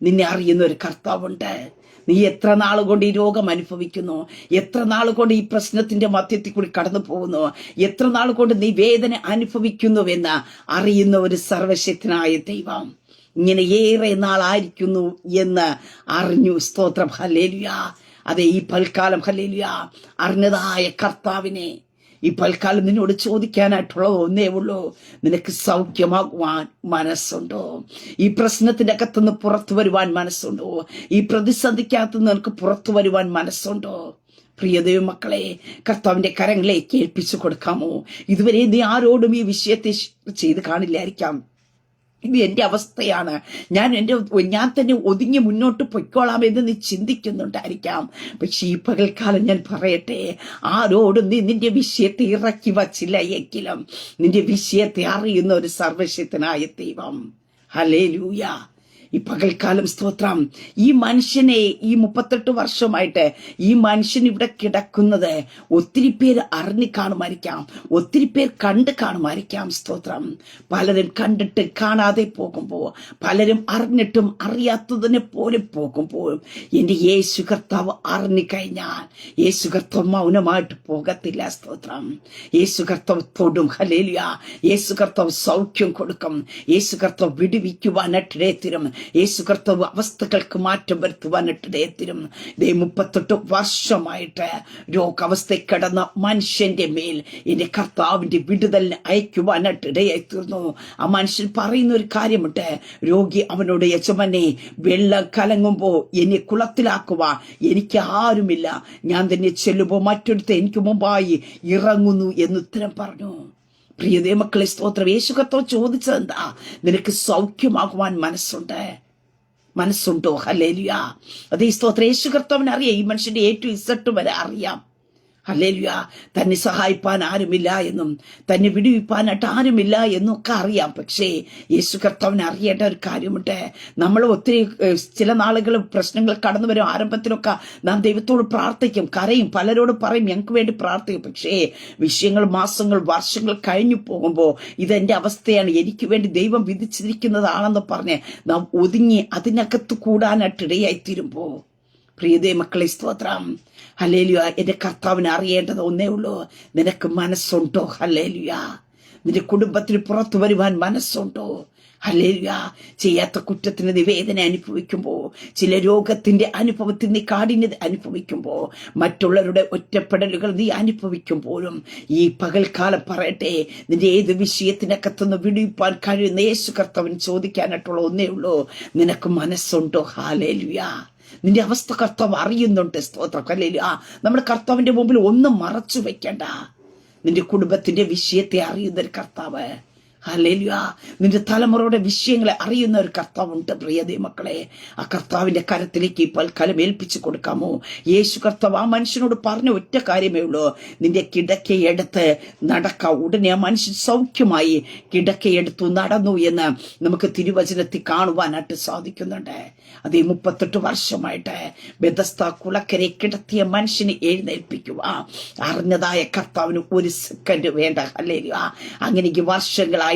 നിന്നെ അറിയുന്ന ഒരു കർത്താവുണ്ട്. നീ എത്ര നാൾ കൊണ്ട് ഈ രോഗം അനുഭവിക്കുന്നു, എത്ര നാൾ കൊണ്ട് ഈ പ്രശ്നത്തിന്റെ മധ്യത്തിൽ കൂടി കടന്നു പോകുന്നു, എത്ര നാൾ കൊണ്ട് നീ വേദന അനുഭവിക്കുന്നുവെന്ന് അറിയുന്ന ഒരു സർവശക്തനായ ദൈവം ഇങ്ങനെ ഏറെ നാളായിരിക്കുന്നു എന്ന് അറിഞ്ഞു. സ്തോത്രം, ഹല്ലേലൂയ. അതെ, ഈ പൽക്കാലം ഹല്ലേലൂയ അറിഞ്ഞതായ കർത്താവിനെ ഈ പൽക്കാലം നിന്നോട് ചോദിക്കാനായിട്ടുള്ളത് ഒന്നേ ഉള്ളൂ, നിനക്ക് സൗഖ്യമാകുവാൻ മനസ്സുണ്ടോ? ഈ പ്രശ്നത്തിന്റെ അകത്തുനിന്ന് പുറത്തു വരുവാൻ മനസ്സുണ്ടോ? ഈ പ്രതിസന്ധിക്കകത്ത് നിനക്ക് പുറത്തു വരുവാൻ മനസ്സുണ്ടോ? പ്രിയ ദൈവമക്കളെ, കർത്താവിന്റെ കരങ്ങളിലേക്ക് ഏൽപ്പിച്ചു കൊടുക്കാമോ? ഇതുവരെ നീ ആരോടും ഈ വിഷയത്തെ ചെയ്ത് കാണില്ലായിരിക്കാം. ഇത് എന്റെ അവസ്ഥയാണ്, ഞാൻ തന്നെ ഒതുങ്ങി മുന്നോട്ട് പൊയ്ക്കോളാം എന്ന് നീ ചിന്തിക്കുന്നുണ്ടായിരിക്കാം. പക്ഷെ ഈ പകൽക്കാലം ഞാൻ പറയട്ടെ, ആരോടും നീ നിന്റെ വിഷയത്തെ ഇറക്കി വച്ചില്ല എങ്കിലും നിന്റെ വിഷയത്തെ അറിയുന്ന ഒരു സർവശക്തനായ ദൈവം. ഹല്ലേലൂയ. ഈ പകൽക്കാലം സ്തോത്രം, ഈ മനുഷ്യനെ ഈ 38 വർഷമായിട്ട് ഈ മനുഷ്യൻ ഇവിടെ കിടക്കുന്നത് ഒത്തിരി പേര് അറിഞ്ഞു കാണുമായിരിക്കാം, ഒത്തിരി പേർ കണ്ട് കാണുമായിരിക്കാം. സ്തോത്രം. പലരും കണ്ടിട്ട് കാണാതെ പോകുമ്പോൾ, പലരും അറിഞ്ഞിട്ടും അറിയാത്തതിനെ പോലെ പോകുമ്പോൾ, എന്റെ യേശു കർത്താവ് അറിഞ്ഞു കഴിഞ്ഞാൽ യേശു കർത്താവ് മൗനമായിട്ട് പോകത്തില്ല. സ്തോത്രം. യേശു കർത്താവ് തൊടും. ഹല്ലേലൂയ. യേശു കർത്താവ് സൗഖ്യം കൊടുക്കും. യേശു കർത്താവ് വിടുവിക്കുവാനിടയായിത്തീരും. യേശു കർത്താവ് അവസ്ഥകൾക്ക് മാറ്റം വരുത്തുവാനിടയായിത്തീരും. 38 വർഷമായിട്ട് രോഗാവസ്ഥയിൽ കിടന്ന മനുഷ്യന്റെ മേൽ എന്റെ കർത്താവിന്റെ വിടുതലിന് അയക്കുവാനിടയായിത്തീർന്നു. ആ മനുഷ്യൻ പറയുന്ന ഒരു കാര്യമുണ്ട്, രോഗി അവനോട്, യജമാനെ, വെള്ളം കലങ്ങുമ്പോ എന്നെ കുളത്തിലാക്കുവാൻ എനിക്ക് ആരുമില്ല, ഞാൻ തന്നെ ചെല്ലുമ്പോ മറ്റൊരുത്ത് എനിക്ക് മുമ്പായി ഇറങ്ങുന്നു എന്ന് ഉത്തരം പറഞ്ഞു. പ്രിയതേ മക്കളെ, സ്തോത്രം. യേശു കർത്താവ് ചോദിച്ചത് എന്താ? നിനക്ക് സൗഖ്യമാകുവാൻ മനസ്സുണ്ടോ? ഹല്ലേലൂയ. അതേ സ്തോത്രം. യേശു കർത്താവിന് അറിയാം, ഈ മനുഷ്യന്റെ A to Z വരെ അറിയാം. ഹല്ലേലൂയ. തന്നെ സഹായിപ്പാൻ ആരുമില്ല എന്നും തന്നെ വിടുവിപ്പാനായിട്ട് ആരുമില്ല എന്നും ഒക്കെ അറിയാം. പക്ഷേ യേശു കർത്താവിന് അറിയേണ്ട ഒരു കാര്യമുണ്ട്. നമ്മൾ ഒത്തിരി ചില നാളുകൾ പ്രശ്നങ്ങൾ കടന്നു വരും. ആരംഭത്തിലൊക്കെ നാം ദൈവത്തോട് പ്രാർത്ഥിക്കും, കരയും, പലരോട് പറയും ഞങ്ങൾക്ക് വേണ്ടി പ്രാർത്ഥിക്കും. പക്ഷേ വിഷയങ്ങൾ, മാസങ്ങൾ, വർഷങ്ങൾ കഴിഞ്ഞു പോകുമ്പോൾ ഇതെന്റെ അവസ്ഥയാണ്, എനിക്ക് വേണ്ടി ദൈവം വിധിച്ചിരിക്കുന്നതാണെന്ന് പറഞ്ഞ് നാം ഒതുങ്ങി അതിനകത്ത് കൂടാനായിട്ട് ഇടയായിത്തീരുമ്പോ, പ്രിയതേ മക്കളെ, സ്തോത്രം. ഹല്ലേലൂയ. എന്റെ കർത്താവിന് അറിയേണ്ടത് ഒന്നേ ഉള്ളൂ, നിനക്ക് മനസ്സുണ്ടോ? ഹല്ലേലൂയ. നിന്റെ കുടുംബത്തിന് പുറത്തു വരുവാൻ മനസ്സുണ്ടോ? ഹല്ലേലൂയ. ചെയ്യാത്ത കുറ്റത്തിന് നീ വേദന അനുഭവിക്കുമ്പോ, ചില രോഗത്തിന്റെ അനുഭവത്തിൽ നീ കാഠിന്യത അനുഭവിക്കുമ്പോ, മറ്റുള്ളവരുടെ ഒറ്റപ്പെടലുകൾ നീ അനുഭവിക്കുമ്പോഴും ഈ പകൽക്കാലം പറയട്ടെ, നിന്റെ ഏത് വിഷയത്തിനകത്തുനിന്ന് വിടുവിപ്പാൻ കഴിയുന്ന യേശു കർത്താവിന് ചോദിക്കാനായിട്ടുള്ള ഒന്നേ ഉള്ളൂ, നിനക്ക് മനസ്സുണ്ടോ? ഹല്ലേലൂയ. നിന്റെ അവസ്ഥ കർത്താവ് അറിയുന്നുണ്ട്. സ്തോത്രം. ഹല്ലേലൂയ. നമ്മുടെ കർത്താവിന്റെ മുമ്പിൽ ഒന്നും മറച്ചു വെക്കണ്ട. നിന്റെ കുടുംബത്തിന്റെ വിഷയത്തെ അറിയുന്ന ഒരു കർത്താവ്. ഹല്ലേലൂയ. നിന്റെ തലമുറയുടെ വിഷയങ്ങളെ അറിയുന്ന ഒരു കർത്താവുണ്ട്. പ്രിയതേ മക്കളെ, ആ കർത്താവിന്റെ കരത്തിലേക്ക് ഇപ്പോൾ കലം ഏൽപ്പിച്ചു കൊടുക്കാമോ? യേശു കർത്താവ് ആ മനുഷ്യനോട് പറഞ്ഞ ഒറ്റ കാര്യമേ ഉള്ളൂ, നിന്റെ കിടക്കയെടുത്ത് നടക്ക. ഉടനെ ആ മനുഷ്യൻ സൗഖ്യമായി കിടക്കയെടുത്തു നടന്നു എന്ന് നമുക്ക് തിരുവചനത്തിൽ കാണുവാനായിട്ട് സാധിക്കുന്നുണ്ട്. അതേ 38 വർഷമായിട്ട് ബെഥസ്ദ കുളക്കരെ കിടത്തിയ മനുഷ്യനെ എഴുന്നേൽപ്പിക്കുക അറിഞ്ഞതായ കർത്താവിന് ഒരു സെക്കൻഡ് വേണ്ട. ഹല്ലേലൂയ. അങ്ങനെ വർഷങ്ങളായിട്ട്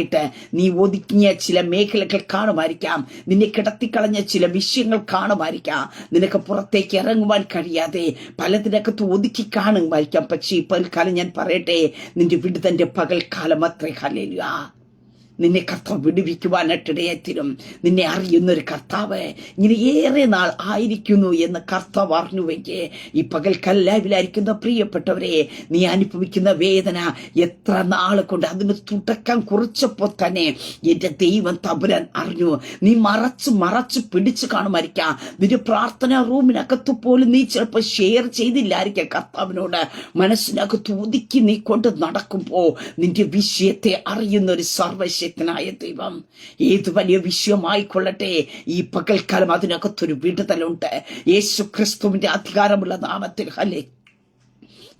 നീ ഒതുക്കിയ ചില മേഖലകൾ കാണുമായിരിക്കാം, നിന്നെ കിടത്തിക്കളഞ്ഞ ചില വിഷയങ്ങൾ കാണുമായിരിക്കാം, നിനക്ക് പുറത്തേക്ക് ഇറങ്ങുവാൻ കഴിയാതെ പലതിനകത്ത് ഒതുക്കി കാണുമായിരിക്കാം. പക്ഷേ ഈ പകൽക്കാലം ഞാൻ പറയട്ടെ, നിന്റെ വിടുതന്റെ പകൽക്കാലം അത്രേ. ഹല്ലേലൂയ. നിന്നെ കർത്താവ് വിടുവിക്കുവാനായിട്ടിടയത്തിനും നിന്നെ അറിയുന്നൊരു കർത്താവ് ഇങ്ങനെ ഏറെ നാൾ ആയിരിക്കുന്നു എന്ന് കർത്താവ് അറിഞ്ഞുവെങ്കിൽ ഈ പകൽക്കാല ലൈവിലായിരിക്കുന്ന പ്രിയപ്പെട്ടവരെ, നീ അനുഭവിക്കുന്ന വേദന എത്ര നാൾ കൊണ്ട് അതിന് തുടക്കം കുറിച്ചപ്പോൾ തന്നെ എന്റെ ദൈവം തമ്പുരാൻ അറിഞ്ഞു. നീ മറച്ചു പിടിച്ചു കാണുമായിരിക്കാം. നിന്റെ പ്രാർത്ഥനാ റൂമിനകത്ത് പോലും നീ ചിലപ്പോൾ ഷെയർ ചെയ്തില്ലായിരിക്കാം. കർത്താവിനോട് മനസ്സിനകത്ത് ഒതുക്കി നീ കൊണ്ട് നടക്കുമ്പോ നിന്റെ വിഷയത്തെ അറിയുന്ന ഒരു സർവശക്തനായ ദൈവം ഏത് വലിയ വിഷയമായിക്കൊള്ളട്ടെ, ഈ പകൽക്കാലം അതിനകത്തൊരു വിടുതലുണ്ട്. യേശു ക്രിസ്തുവിന്റെ അധികാരമുള്ള നാമത്തിൽ ഹല്ലേ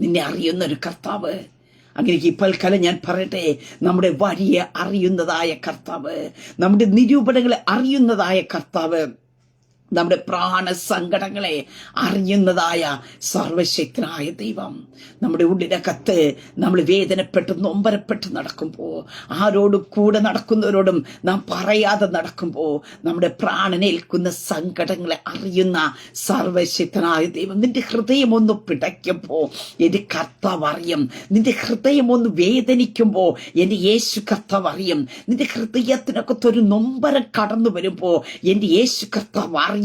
നിന്നെ അറിയുന്നൊരു കർത്താവ്. അങ്ങനെ ഈ പൽക്കാലം ഞാൻ പറയട്ടെ, നമ്മുടെ വഴിയെ അറിയുന്നതായ കർത്താവ്, നമ്മുടെ നിരൂപണങ്ങളെ അറിയുന്നതായ കർത്താവ്, നമ്മുടെ പ്രാണ സങ്കടങ്ങളെ അറിയുന്നതായ സർവശക്തനായ ദൈവം നമ്മുടെ ഉള്ളിനകത്ത് നമ്മൾ വേദനപ്പെട്ട് നൊമ്പരപ്പെട്ട് നടക്കുമ്പോൾ, ആരോടും കൂടെ നടക്കുന്നവരോടും നാം പറയാതെ നടക്കുമ്പോൾ, നമ്മുടെ പ്രാണനേൽക്കുന്ന സങ്കടങ്ങളെ അറിയുന്ന സർവശക്തനായ ദൈവം നിന്റെ ഹൃദയം ഒന്ന് പിടയ്ക്കുമ്പോൾ എന്റെ കർത്താവ് അറിയും. നിന്റെ ഹൃദയം ഒന്ന് വേദനിക്കുമ്പോൾ എന്റെ യേശു കർത്താവ് അറിയും. നിന്റെ ഹൃദയത്തിനകത്തൊരു നൊമ്പരം കടന്നു വരുമ്പോൾ എന്റെ യേശു കർത്താവ് അറിയും.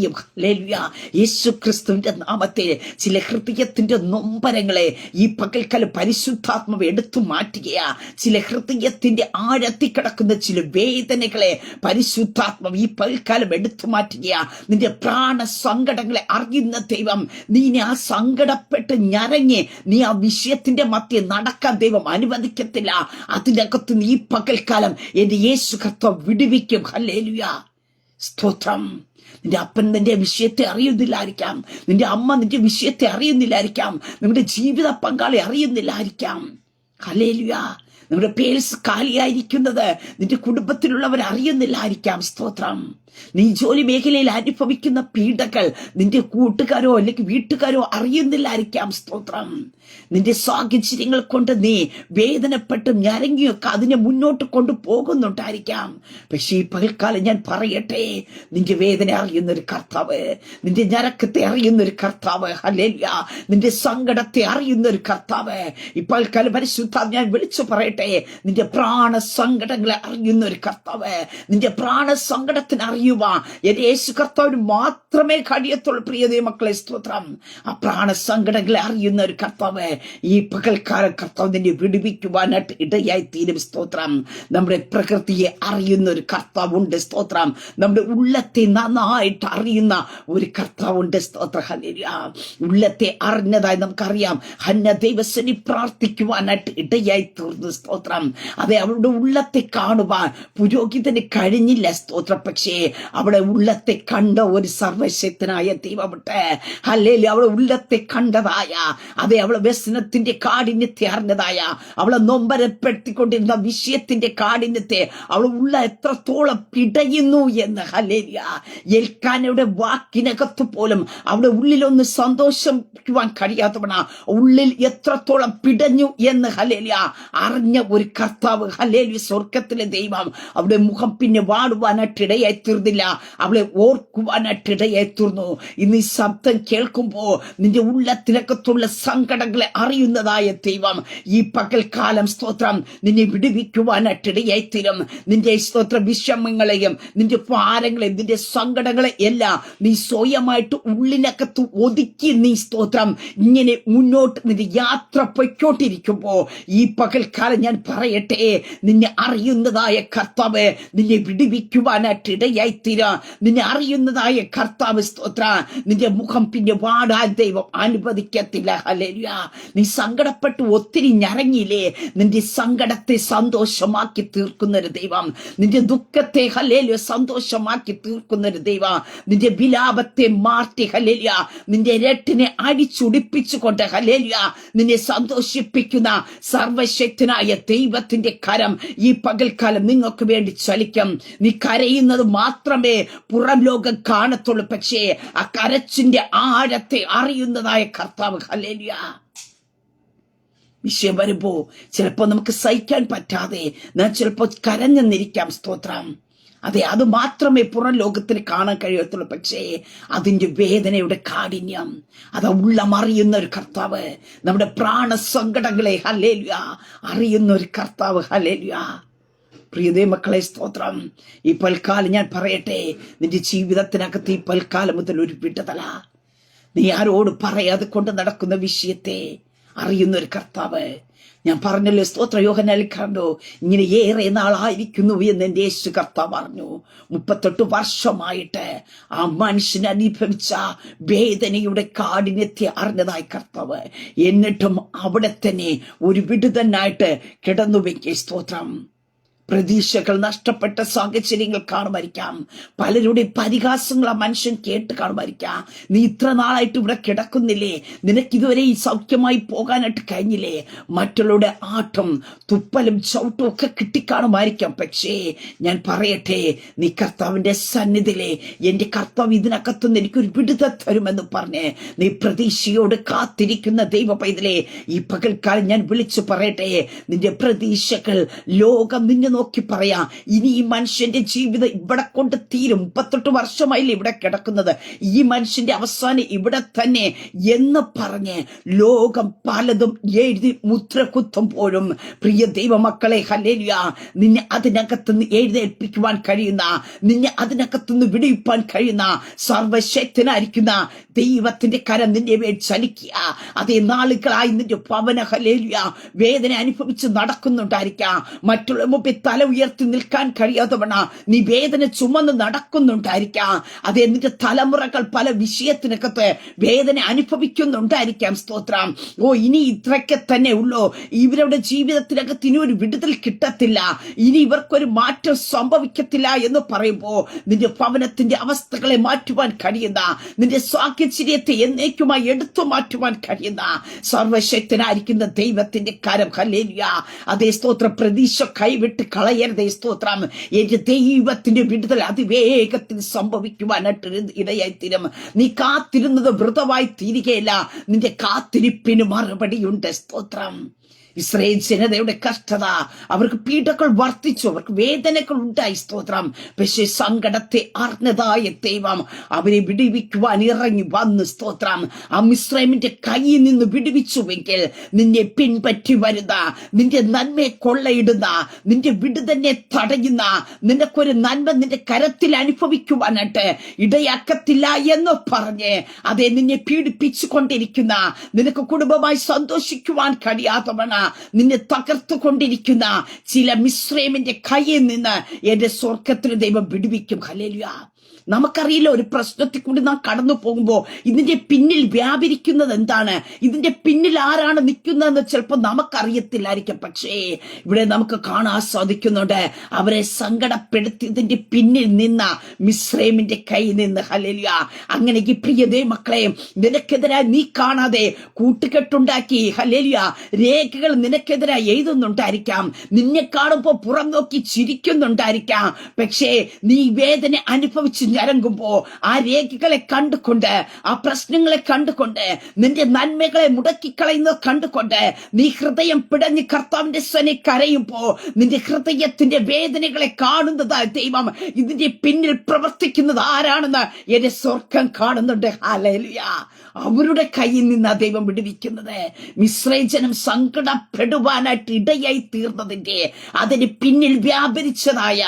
യേശു ക്രിസ്തുവിന്റെ നാമത്തിൽ ചില ഹൃദയത്തിന്റെ നൊമ്പരങ്ങളെ ഈ പകൽക്കാലം പരിശുദ്ധാത്മാവ് എടുത്തു മാറ്റുകയാ. ചില ഹൃദയത്തിന്റെ ആഴത്തിൽ കിടക്കുന്ന ചില വേദനകളെ പരിശുദ്ധാത്മാവ് ഈ പകൽക്കാലം എടുത്തു മാറ്റുകയാ. നിന്റെ പ്രാണ സങ്കടങ്ങളെ അറിയുന്ന ദൈവം, നീ ആ സങ്കടപ്പെട്ട് ഞരങ്ങി നീ ആ വിഷയത്തിന്റെ മധ്യ നടക്കാൻ ദൈവം അനുവദിക്കത്തില്ല. അതിനകത്ത് നീ പകൽക്കാലം എന്റെ യേശു കർത്താവ് വിടുവിക്കും. ഹല്ലേലൂയ, സ്തോത്രം. നിന്റെ അപ്പൻ നിന്റെ വിഷയത്തെ അറിയുന്നില്ലായിരിക്കാം. നിന്റെ അമ്മ നിന്റെ വിഷയത്തെ അറിയുന്നില്ലായിരിക്കാം. നിങ്ങളുടെ ജീവിത പങ്കാളി അറിയുന്നില്ലായിരിക്കാം. ഹല്ലേലൂയ. നിങ്ങളുടെ പേഴ്സ് കാലിയായിരിക്കുന്നത് നിന്റെ കുടുംബത്തിലുള്ളവർ അറിയുന്നില്ലായിരിക്കാം. സ്തോത്രം. നീ ജോലി മേഖലയിൽ അനുഭവിക്കുന്ന പീഡകൾ നിന്റെ കൂട്ടുകാരോ അല്ലെങ്കിൽ വീട്ടുകാരോ അറിയുന്നില്ലായിരിക്കാം. സ്തോത്രം. നിന്റെ സാഹചര്യങ്ങൾ കൊണ്ട് നീ വേദനപ്പെട്ടും ഞരങ്ങിയൊക്കെ അതിനെ മുന്നോട്ട് കൊണ്ടുപോകുന്നുണ്ടായിരിക്കാം. പക്ഷേ ഈ പകൽക്കാലം ഞാൻ പറയട്ടെ, നിന്റെ വേദന അറിയുന്നൊരു കർത്താവ്, നിന്റെ ഞരക്കത്തെ അറിയുന്നൊരു കർത്താവ്, ഹല്ലേലൂയ, നിന്റെ സങ്കടത്തെ അറിയുന്നൊരു കർത്താവ് ഈ പകൽക്കാലം പരിശുദ്ധാത്മാവ് ഞാൻ വിളിച്ചു പറയട്ടെ, നിന്റെ പ്രാണ സങ്കടങ്ങളെ അറിയുന്നൊരു കർത്താവ്, നിന്റെ പ്രാണ സങ്കടത്തിന് അറിയുവാൻ എന്റെ യേശു കർത്താവിന് മാത്രമേ കഴിയത്തുള്ളൂ. പ്രിയതേ മക്കളെ, സ്തോത്രം. ആ പ്രാണ സങ്കടങ്ങളെ അറിയുന്ന ഒരു കർത്താവ് ഈ പകൽക്കാലം കർത്താവ് നിന്നെ വിടുവിക്കുവാനായിട്ട് ഇടയായി തീരും. സ്തോത്രം. നമ്മുടെ പ്രകൃതിയെ അറിയുന്ന ഒരു കർത്താവുണ്ട്. സ്തോത്രം. നമ്മുടെ ഉള്ളത്തെ നന്നായിട്ട് അറിയുന്ന ഒരു കർത്താവുണ്ട്. സ്തോത്രം. ഹല്ലേലൂയ. ഉള്ളത്തെ അറിഞ്ഞതായി നമുക്കറിയാം. ഹന്ന ദൈവസനി പ്രാർത്ഥിക്കുവാനായിട്ട് ഇടയായി തീർന്നു. സ്തോത്രം. അതെ, അവളുടെ ഉള്ളത്തെ കാണുവാൻ പുരോഹിതന് കഴിഞ്ഞില്ല. സ്തോത്രം. പക്ഷേ അവിടെ ഉള്ളത്തെ കണ്ട ഒരു സർവശക്തനായ ദൈവമുണ്ട്. ഹല്ലേലൂയ. അവളെ ഉള്ളത്തെ കണ്ടതായ, അതെ, അവളെ വ്യസനത്തിന്റെ കാഠിന്യത്തെ അറിഞ്ഞതായ, അവളെ നൊമ്പരപ്പെടുത്തിക്കൊണ്ടിരുന്ന വിഷയത്തിന്റെ കാഠിന്യത്തെ അവൾ ഉള്ള എത്രത്തോളം പിടയുന്നു എന്ന്, ഹല്ലേലൂയ, എൽക്കാനയുടെ വാക്കിനകത്ത് പോലും അവിടെ ഉള്ളിലൊന്ന് സന്തോഷിക്കുവാൻ കഴിയാത്തവണ ഉള്ളിൽ എത്രത്തോളം പിടഞ്ഞു എന്ന്, ഹല്ലേലൂയ, അറിഞ്ഞ ഒരു കർത്താവ്, ഹല്ലേലൂയ, സ്വർഗത്തിലെ ദൈവം അവിടെ മുഖം പിന്നെ വാടുവാനായിട്ട് ഇടയായി തീർന്നില്ല, അവളെ ഓർക്കുവാനായിട്ട് ഇടയായി തീർന്നു. ഇന്ന് ഈ ശബ്ദം കേൾക്കുമ്പോ നിന്റെ ഉള്ളത്തിനകത്തുള്ള സങ്കടങ്ങളെ അറിയുന്നതായ ദൈവം ഈ പകൽക്കാലം, സ്തോത്രം, നിന്നെ വിടുവിക്കുവാനായിട്ട് ഇടയായി തീരും. നിന്റെ സ്തോത്ര വിഷമങ്ങളെയും നിന്റെ ഭാരങ്ങളെയും നിന്റെ സങ്കടങ്ങളെ എല്ലാം നീ സ്വയമായിട്ട് ഉള്ളിനകത്ത് ഒതുക്കി നീ, സ്തോത്രം, ഇങ്ങനെ മുന്നോട്ട് നിന്റെ യാത്ര പൊയ്ക്കോട്ടിരിക്കുമ്പോ ഈ പകൽക്കാലം ഞാൻ പറയട്ടെ, നിന്നെ അറിയുന്നതായ കർത്താവ് നിന്നെ വിടുവിക്കുവാനായിട്ട് ഇടയായി തീരാ. നിന്നെ അറിയുന്നതായ കർത്താവ്, സ്തോത്ര, നിന്റെ മുഖം പിന്നെ വാടാൻ ദൈവം അനുവദിക്കത്തില്ല. ഹല്ലേലൂയ. നീ സങ്കടപ്പെട്ട് ഒത്തിരി ഞരങ്ങിയില്ലേ, നിന്റെ സങ്കടത്തെ സന്തോഷമാക്കി തീർക്കുന്നൊരു ദൈവം, നിന്റെ ദുഃഖത്തെ, ഹല്ലേലൂയ, സന്തോഷമാക്കി തീർക്കുന്നൊരു ദൈവം, നിന്റെ വിലാപത്തെ മാറ്റി, ഹല്ലേലൂയ, നിന്റെ രട്ടിനെ അടിച്ചുടിപ്പിച്ചുകൊണ്ട്, ഹല്ലേലൂയ, നിന്നെ സന്തോഷിപ്പിക്കുന്ന സർവശക്തനായ ദൈവത്തിന്റെ കരം ഈ പകൽക്കാലം നിങ്ങൾക്ക് വേണ്ടി ചലിക്കും. നീ കരയുന്നത് മാത്രമേ പുറം ലോകം കാണത്തുള്ളൂ. പക്ഷേ ആ കരച്ചിന്റെ ആഴത്തെ അറിയുന്നതായ കർത്താവ്, ഹല്ലേലൂയ, വിഷയം വരുമ്പോ ചിലപ്പോ നമുക്ക് സഹിക്കാൻ പറ്റാതെ ഞാൻ ചിലപ്പോ കരഞ്ഞെന്നിരിക്കാം. സ്തോത്രം. അതെ, അത് മാത്രമേ പുറം ലോകത്തിന് കാണാൻ കഴിയത്തുള്ളൂ. പക്ഷേ അതിന്റെ വേദനയുടെ കാഠിന്യം അത് ഉള്ളമറിയുന്ന ഒരു കർത്താവ്, നമ്മുടെ പ്രാണ സങ്കടങ്ങളെ, ഹല്ലേലൂയ, അറിയുന്ന ഒരു കർത്താവ്, ഹല്ലേലൂയ, പ്രിയതേ മക്കളെ സ്തോത്രം. ഈ പൽക്കാലം ഞാൻ പറയട്ടെ, നിന്റെ ജീവിതത്തിനകത്ത് ഈ പൽക്കാലം മുതൽ ഒരു വിടുതല. നീ ആരോട് പറയാതെ കൊണ്ട് നടക്കുന്ന വിഷയത്തെ അറിയുന്ന ഒരു കർത്താവ്. ഞാൻ പറഞ്ഞല്ലോ, സ്തോത്ര യോഹന്നാനിൽ കണ്ടു, ഇങ്ങനെ ഏറെ നാളായിരിക്കുന്നു എന്ന് എന്റെ യേശു കർത്താവ് പറഞ്ഞു. 38 വർഷമായിട്ട് ആ മനുഷ്യൻ അനുഭവിച്ച വേദനയുടെ കാഠിന്യത്തെ അറിഞ്ഞതായി കർത്താവ്. എന്നിട്ടും അവിടെ തന്നെ ഒരു വിടുതനായിട്ട് കിടന്നുവെക്കേ. സ്തോത്രം. പ്രതീക്ഷകൾ നഷ്ടപ്പെട്ട സാഹചര്യങ്ങൾ കാണുമായിരിക്കാം. പലരുടെ പരിഹാസങ്ങൾ ആ മനുഷ്യൻ കേട്ട് കാണുമായിരിക്കാം. നീ ഇത്ര നാളായിട്ട് ഇവിടെ കിടക്കുന്നില്ലേ? നിനക്കിതുവരെ ഈ സൗഖ്യമായി പോകാനായിട്ട് കഴിഞ്ഞില്ലേ? മറ്റുള്ളവരുടെ ആട്ടം തുപ്പലും ചവിട്ടും ഒക്കെ കിട്ടിക്കാണുമായിരിക്കാം. പക്ഷേ ഞാൻ പറയട്ടെ, നീ കർത്താവിന്റെ സന്നിധിയിലെ എന്റെ കർത്താവ് ഇതിനകത്തുനിന്ന് എനിക്കൊരു വിടുതൽ തരുമെന്ന് പറഞ്ഞ് നീ പ്രതീക്ഷയോട് കാത്തിരിക്കുന്ന ദൈവ പൈതലേ, ഈ പകൽക്കാലം ഞാൻ വിളിച്ചു പറയട്ടെ, നിന്റെ പ്രതീക്ഷകൾ ലോകം നിന്നെ നോക്കി പറയാ, ഇനി ഈ മനുഷ്യന്റെ ജീവിതം ഇവിടെ കൊണ്ട് തീരും. 38 വർഷമായില്ലേ ഇവിടെ കിടക്കുന്നത്, ഈ മനുഷ്യന്റെ അവസാനം ഇവിടെ തന്നെ എന്ന് പറഞ്ഞ് ലോകം പലതും എഴുതി മുദ്ര കുത്തുമ്പോഴും പ്രിയ ദൈവമക്കളെ, ഹല്ലേലൂയ, നിന്നെ അതിനകത്തുനിന്ന് എഴുന്നേൽപ്പിക്കുവാൻ കഴിയുന്ന, നിന്നെ അതിനകത്തുനിന്ന് വിടുവിപ്പാൻ കഴിയുന്ന സർവശക്തനായിരിക്കുന്ന ദൈവത്തിന്റെ കരം നിന്റെ മേൽ ചലിക്കുക. അതേ നാളുകളായി നിന്റെ ഭവന, ഹല്ലേലൂയ, വേദന അനുഭവിച്ച് നടക്കുന്നുണ്ടായിരിക്കാം. മറ്റുള്ള മുമ്പിൽ തല ഉയർത്തി നിൽക്കാൻ കഴിയാത്തവണ്ണ നീ വേദന ചുമന്ന് നടക്കുന്നുണ്ടായിരിക്കാം. അതേ നിന്റെ തലമുറകൾ പല വിഷയത്തിനകത്ത് വേദന അനുഭവിക്കുന്നുണ്ടായിരിക്കാം. സ്തോത്രം. ഇനി ഇത്രയ്ക്ക് തന്നെ ഉള്ളൂ, ഇവരുടെ ജീവിതത്തിനകത്ത് ഇനി ഒരു വിടുതൽ കിട്ടത്തില്ല, ഇനി ഇവർക്കൊരു മാറ്റം സംഭവിക്കത്തില്ല എന്ന് പറയുമ്പോ നിന്റെ ഭവനത്തിന്റെ അവസ്ഥകളെ മാറ്റുവാൻ കഴിയുന്ന, നിന്റെ സാഹചര്യത്തെ എന്നേക്കുമായി എടുത്തു മാറ്റുവാൻ കഴിയുന്ന സർവശക്തനായിരിക്കുന്ന ദൈവത്തിന്റെ കരം, ഹല്ലേലൂയ, അതേ സ്തോത്രം. പ്രതീക്ഷ കൈവിട്ട് കളയരുതേ. സ്തോത്രം. എന്റെ ദൈവത്തിന്റെ വിടുതൽ അതിവേഗത്തിൽ സംഭവിക്കുവാനായിട്ട് ഇടയായിത്തീരും. നീ കാത്തിരുന്നത് വൃതമായി തീരുകയില്ല, നിന്റെ കാത്തിരിപ്പിന് മറുപടിയുണ്ട്. സ്തോത്രം. ഇസ്രായേൽ ജനതയുടെ കഷ്ടത, അവർക്ക് പീഡകൾ വർദ്ധിച്ചു, അവർക്ക് വേദനകൾ ഉണ്ടായി. സ്തോത്രം. പക്ഷേ സങ്കടത്തെ അറിഞ്ഞതായ ദൈവം അവരെ വിടുവിക്കുവാൻ ഇറങ്ങി വന്നു. സ്തോത്രം. ആ മിസ്രൈമിന്റെ കയ്യിൽ നിന്ന് വിടുവിച്ചുവെങ്കിൽ നിന്നെ പിൻപറ്റി വരുന്ന, നിന്റെ നന്മയെ കൊള്ളയിടുന്ന, നിന്റെ വിടുതന്നെ തടയുന്ന, നിനക്കൊരു നന്മ നിന്റെ കരത്തിൽ അനുഭവിക്കുവാനായിട്ട് ഇടയാക്കത്തില്ല എന്ന് പറഞ്ഞ് അതേ നിന്നെ പീഡിപ്പിച്ചു കൊണ്ടിരിക്കുന്ന, നിനക്ക് കുടുംബമായി സന്തോഷിക്കുവാൻ കഴിയാത്തവണ നിന്നെ തകർത്തുകൊണ്ടിരിക്കുന്ന ചില മിസ്രൈമിന്റെ കയ്യിൽ നിന്ന് എന്റെ സ്വർഗത്തിന് ദൈവം വിടുവിക്കും. ഹല്ലേലൂയ. നമുക്കറിയില്ല, ഒരു പ്രശ്നത്തിൽ കൂടി നാം കടന്നു പോകുമ്പോൾ ഇതിന്റെ പിന്നിൽ വ്യാപരിക്കുന്നത് എന്താണ്, ഇതിന്റെ പിന്നിൽ ആരാണ് നിൽക്കുന്നതെന്ന് ചിലപ്പോൾ നമുക്കറിയത്തില്ലായിരിക്കും. പക്ഷേ ഇവിടെ നമുക്ക് കാണാൻ സാധിക്കുന്നുണ്ട്, അവരെ സങ്കടപ്പെടുത്തിയതിന്റെ പിന്നിൽ നിന്ന മിസ്രൈമിന്റെ കയ്യിൽ നിന്ന്. ഹല്ലേലൂയ. അങ്ങനെ പ്രിയതേ മക്കളെ, നിനക്കെതിരായി നീ കാണാതെ കൂട്ടുകെട്ടുണ്ടാക്കി, ഹല്ലേലൂയ, രേഖകൾ നിനക്കെതിരായി എഴുതുന്നുണ്ടായിരിക്കാം, നിന്നെ കാണുമ്പോൾ പുറം നോക്കി ചിരിക്കുന്നുണ്ടായിരിക്കാം. പക്ഷേ നീ വേദന അനുഭവിച്ച് ഞരങ്ങുമ്പോ ആ രേഖകളെ കണ്ടുകൊണ്ട്, ആ പ്രശ്നങ്ങളെ കണ്ടുകൊണ്ട്, നിന്റെ നന്മകളെ മുടക്കിക്കളയുന്നത് കണ്ടുകൊണ്ട് നീ ഹൃദയം പിടഞ്ഞ് കർത്താവിന്റെ സനെ കരയുമ്പോ നിന്റെ ഹൃദയത്തിന്റെ വേദനകളെ കാണുന്നതായ ദൈവം ഇതിന്റെ പിന്നിൽ പ്രവർത്തിക്കുന്നത് ആരാണെന്ന് എന്റെ സ്വർഗം കാണുന്നുണ്ട്. ഹല്ലേലൂയ. അവരുടെ കയ്യിൽ നിന്ന് ദൈവം വിടുവിക്കുന്നത്. മിസ്രൈം ജനം സങ്കടപ്പെടുവാനായിട്ട് ഇടയായി തീർന്നതിന്റെ, അതിന് പിന്നിൽ വ്യാപരിച്ചതായ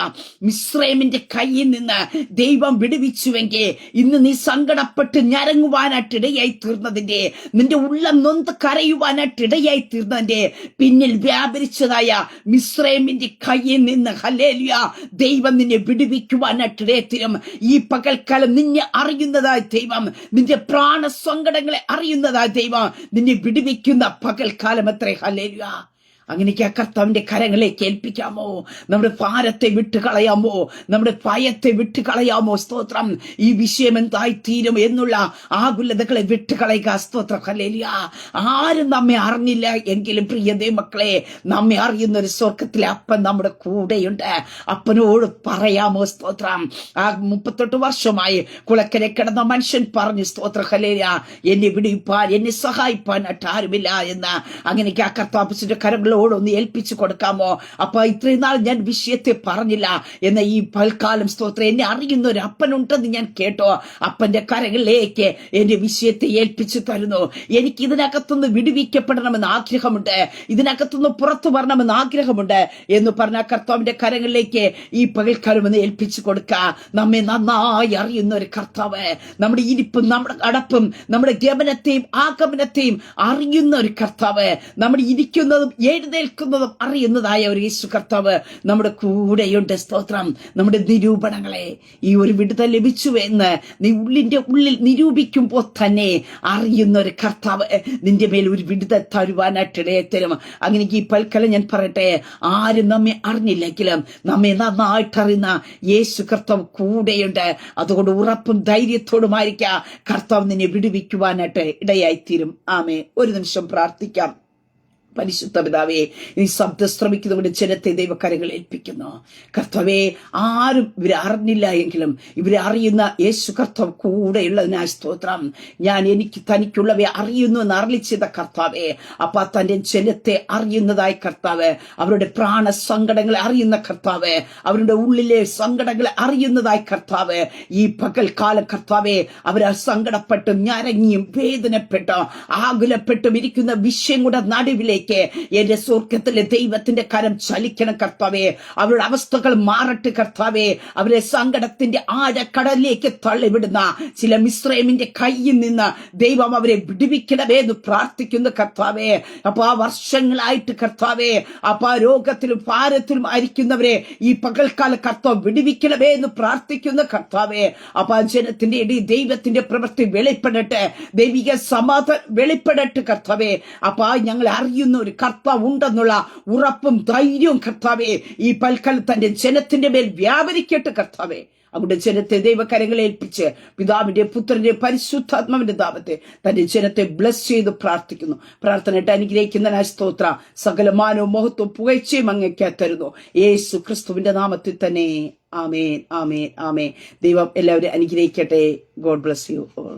മിസ്രൈമിന്റെ കയ്യിൽ നിന്ന് ദൈവം വിടുവിച്ചുവെങ്കിൽ ഇന്ന് നീ സങ്കടപ്പെട്ട് ഞരങ്ങുവാനായിട്ട് ഇടയായി തീർന്നതിന്റെ, നിന്റെ ഉള്ളം നൊന്ത് കരയുവാനായിട്ട് ഇടയായി തീർന്നതിന്റെ പിന്നിൽ വ്യാപരിച്ചതായ മിസ്രൈമിന്റെ കയ്യിൽ നിന്ന്, ഹല്ലേലൂയ, ദൈവം നിന്നെ വിടുവിക്കുവാനായിട്ട് ഇടയത്തിരും. ഈ പകൽക്കാലം നിന്നെ അറിയുന്നതായ ദൈവം, നിന്റെ പ്രാണ സങ്കടങ്ങളെ അറിയുന്നതായ ദൈവം നിന്നെ വിടുവിക്കുന്ന പകൽക്കാലം എത്രേ. ഹല്ലേലൂയ. അങ്ങനെയൊക്കെ കർത്താവിന്റെ കരങ്ങളെ കേൾപ്പിക്കാമോ? നമ്മുടെ ഭാരത്തെ വിട്ടുകളയാമോ? നമ്മുടെ ഭയത്തെ വിട്ടുകളയാമോ? സ്തോത്രം. ഈ വിഷയം എന്തായി തീരും എന്നുള്ള ആകുലതകളെ വിട്ടുകളയുക. സ്തോത്രം. ഹല്ലേലൂയ. ആരും നമ്മെ അറിഞ്ഞില്ല എങ്കിലും പ്രിയതേ മക്കളെ, നമ്മെ അറിയുന്ന ഒരു സ്വർഗത്തിലെ അപ്പൻ നമ്മുടെ കൂടെയുണ്ട്. അപ്പനോട് പറയാമോ? സ്തോത്രം. ആ 38 വർഷമായി കുളക്കരെ കിടന്ന മനുഷ്യൻ പറഞ്ഞു, സ്തോത്രം, ഹല്ലേലൂയ, എന്നെ വിടുവിപ്പാൻ, എന്നെ സഹായിപ്പാനായിട്ട് ആരുമില്ല എന്ന്. അങ്ങനെയൊക്കെ ആ കർത്താവിന്റെ കരങ്ങളോട് കർത്താവോടൊന്ന് ഏൽപ്പിച്ചു കൊടുക്കാമോ? അപ്പൊ ഇത്രയും നാൾ ഞാൻ വിഷയത്തെ പറഞ്ഞില്ല എന്ന ഈ പൽക്കാലം സ്തോത്രം എന്നെ അറിയുന്ന ഒരു അപ്പനുണ്ടെന്ന് ഞാൻ കേട്ടോ. അപ്പന്റെ കരങ്ങളിലേക്ക് എന്റെ വിഷയത്തെ ഏൽപ്പിച്ചു തരുന്നു. എനിക്ക് ഇതിനകത്തുനിന്ന് വിടുവിക്കപ്പെടണമെന്ന് ആഗ്രഹമുണ്ട്, ഇതിനകത്തുനിന്ന് പുറത്തു വരണമെന്ന് ആഗ്രഹമുണ്ട് എന്ന് പറഞ്ഞ കർത്താവിന്റെ കരങ്ങളിലേക്ക് ഈ പകൽക്കാലം ഒന്ന് ഏൽപ്പിച്ചു കൊടുക്ക. നമ്മെ നന്നായി അറിയുന്ന ഒരു കർത്താവ്, നമ്മുടെ ഇരിപ്പും നമ്മുടെ അടപ്പും നമ്മുടെ ഗമനത്തെയും ആഗമനത്തെയും അറിയുന്ന ഒരു കർത്താവ്, നമ്മുടെ ഇരിക്കുന്നതും എഴുന്നേൽക്കുന്നതും അറിയുന്നതായ ഒരു യേശു കർത്താവ് നമ്മുടെ കൂടെയുണ്ട്. സ്തോത്രം. നമ്മുടെ നിരൂപണങ്ങളെ ഈ ഒരു വിടുതൽ ലഭിച്ചു എന്ന് നീ ഉള്ളിൽ നിരൂപിക്കുമ്പോൾ തന്നെ അറിയുന്ന ഒരു കർത്താവ് നിന്റെ മേൽ ഒരു വിടുതൽ തരുവാനായിട്ട് ഇടയെ തരും. അങ്ങനെ ഈ പൽക്കാലം ഞാൻ പറയട്ടെ, ആരും നമ്മെ അറിഞ്ഞില്ലെങ്കിലും നമ്മെ നന്നായിട്ട് അറിയുന്ന യേശു കർത്താവ് കൂടെയുണ്ട്. അതുകൊണ്ട് ഉറപ്പും ധൈര്യത്തോടുമായിരിക്കാം കർത്താവ് നിന്നെ വിടുവിക്കുവാനായിട്ട് ഇടയായിത്തീരും. ആമേ. ഒരു നിമിഷം പ്രാർത്ഥിക്കാം. പരിശുദ്ധ പിതാവേ, ഈ ശബ്ദം ശ്രമിക്കുന്നവരുടെ ജനത്തെ ദൈവകരങ്ങൾ ഏൽപ്പിക്കുന്നു. കർത്താവേ, ആരും ഇവരെ അറിഞ്ഞില്ല എങ്കിലും ഇവരെ അറിയുന്ന യേശു കർത്താവ് കൂടെയുള്ളതിനായി സ്തോത്രം. ഞാൻ എനിക്ക് തനിക്കുള്ളവയെ അറിയുന്നു എന്ന് അരുളിച്ചെയ്ത കർത്താവേ, അപ്പ തന്റെ ജനത്തെ അറിയുന്നതായി കർത്താവ്, അവരുടെ പ്രാണ സങ്കടങ്ങളെ അറിയുന്ന കർത്താവ്, അവരുടെ ഉള്ളിലെ സങ്കടങ്ങളെ അറിയുന്നതായി കർത്താവ്, ഈ പകൽക്കാലം കർത്താവേ, അവരെ സങ്കടപ്പെട്ടും ഞരങ്ങിയും വേദനപ്പെട്ടും ആകുലപ്പെട്ടും ഇരിക്കുന്ന വിഷയം കൂടെ നടുവിലേക്ക് എന്റെ സ്വർഗത്തിലെ ദൈവത്തിന്റെ കരം ചലിക്കണം കർത്താവേ. അവരുടെ അവസ്ഥകൾ മാറട്ടെ കർത്താവേ. അവരെ സങ്കടത്തിന്റെ ആഴക്കടലിലേക്ക് തള്ളിവിടുന്ന ചില മിസ്രൈമിന്റെ കയ്യിൽ നിന്ന് ദൈവം അവരെ വിടുവിക്കണമേ എന്ന് പ്രാർത്ഥിക്കുന്നു കർത്താവേ. അപ്പൊ ആ വർഷങ്ങളായിട്ട് കർത്താവേ, അപ്പൊ ആ രോഗത്തിലും ഭാരത്തിലും ആയിരിക്കുന്നവരെ ഈ പകൽക്കാല കർത്താവ് വിടുവിക്കണമേ എന്ന് പ്രാർത്ഥിക്കുന്നു കർത്താവേ. അപ്പൊ ആ ജനത്തിന്റെ ഇടയിൽ ദൈവത്തിന്റെ പ്രവൃത്തി വെളിപ്പെടട്ടെ, ദൈവിക സമാധാനം വെളിപ്പെടട്ടെ കർത്താവേ. അപ്പൊ ഞങ്ങൾ അറിയുന്ന ഒരു കർത്താവ് ഉണ്ടെന്നുള്ള ഉറപ്പും ധൈര്യവും കർത്താവേ ഈ പൽക്കാലം തന്റെ ജനത്തിന്റെ മേൽ വ്യാപരിക്കട്ടെ കർത്താവേ. അവിടെ ജനത്തെ ദൈവകരങ്ങളെ ഏൽപ്പിച്ച് പിതാവിന്റെ പുത്രന്റെ പരിശുദ്ധാത്മാവിന്റെ നാമത്തെ തന്റെ ജനത്തെ ബ്ലസ് ചെയ്ത് പ്രാർത്ഥിക്കുന്നു. പ്രാർത്ഥനയിട്ട് അനുഗ്രഹിക്കുന്ന സ്തോത്ര. സകലമാനവും മഹത്വവും പുകഴ്ചയും അങ്ങേക്ക് തരുന്നു യേശു ക്രിസ്തുവിന്റെ നാമത്തിൽ തന്നെ. ആമേൻ, ആമേൻ, ആമേൻ. ദൈവം എല്ലാവരും അനുഗ്രഹിക്കട്ടെ. God bless you all.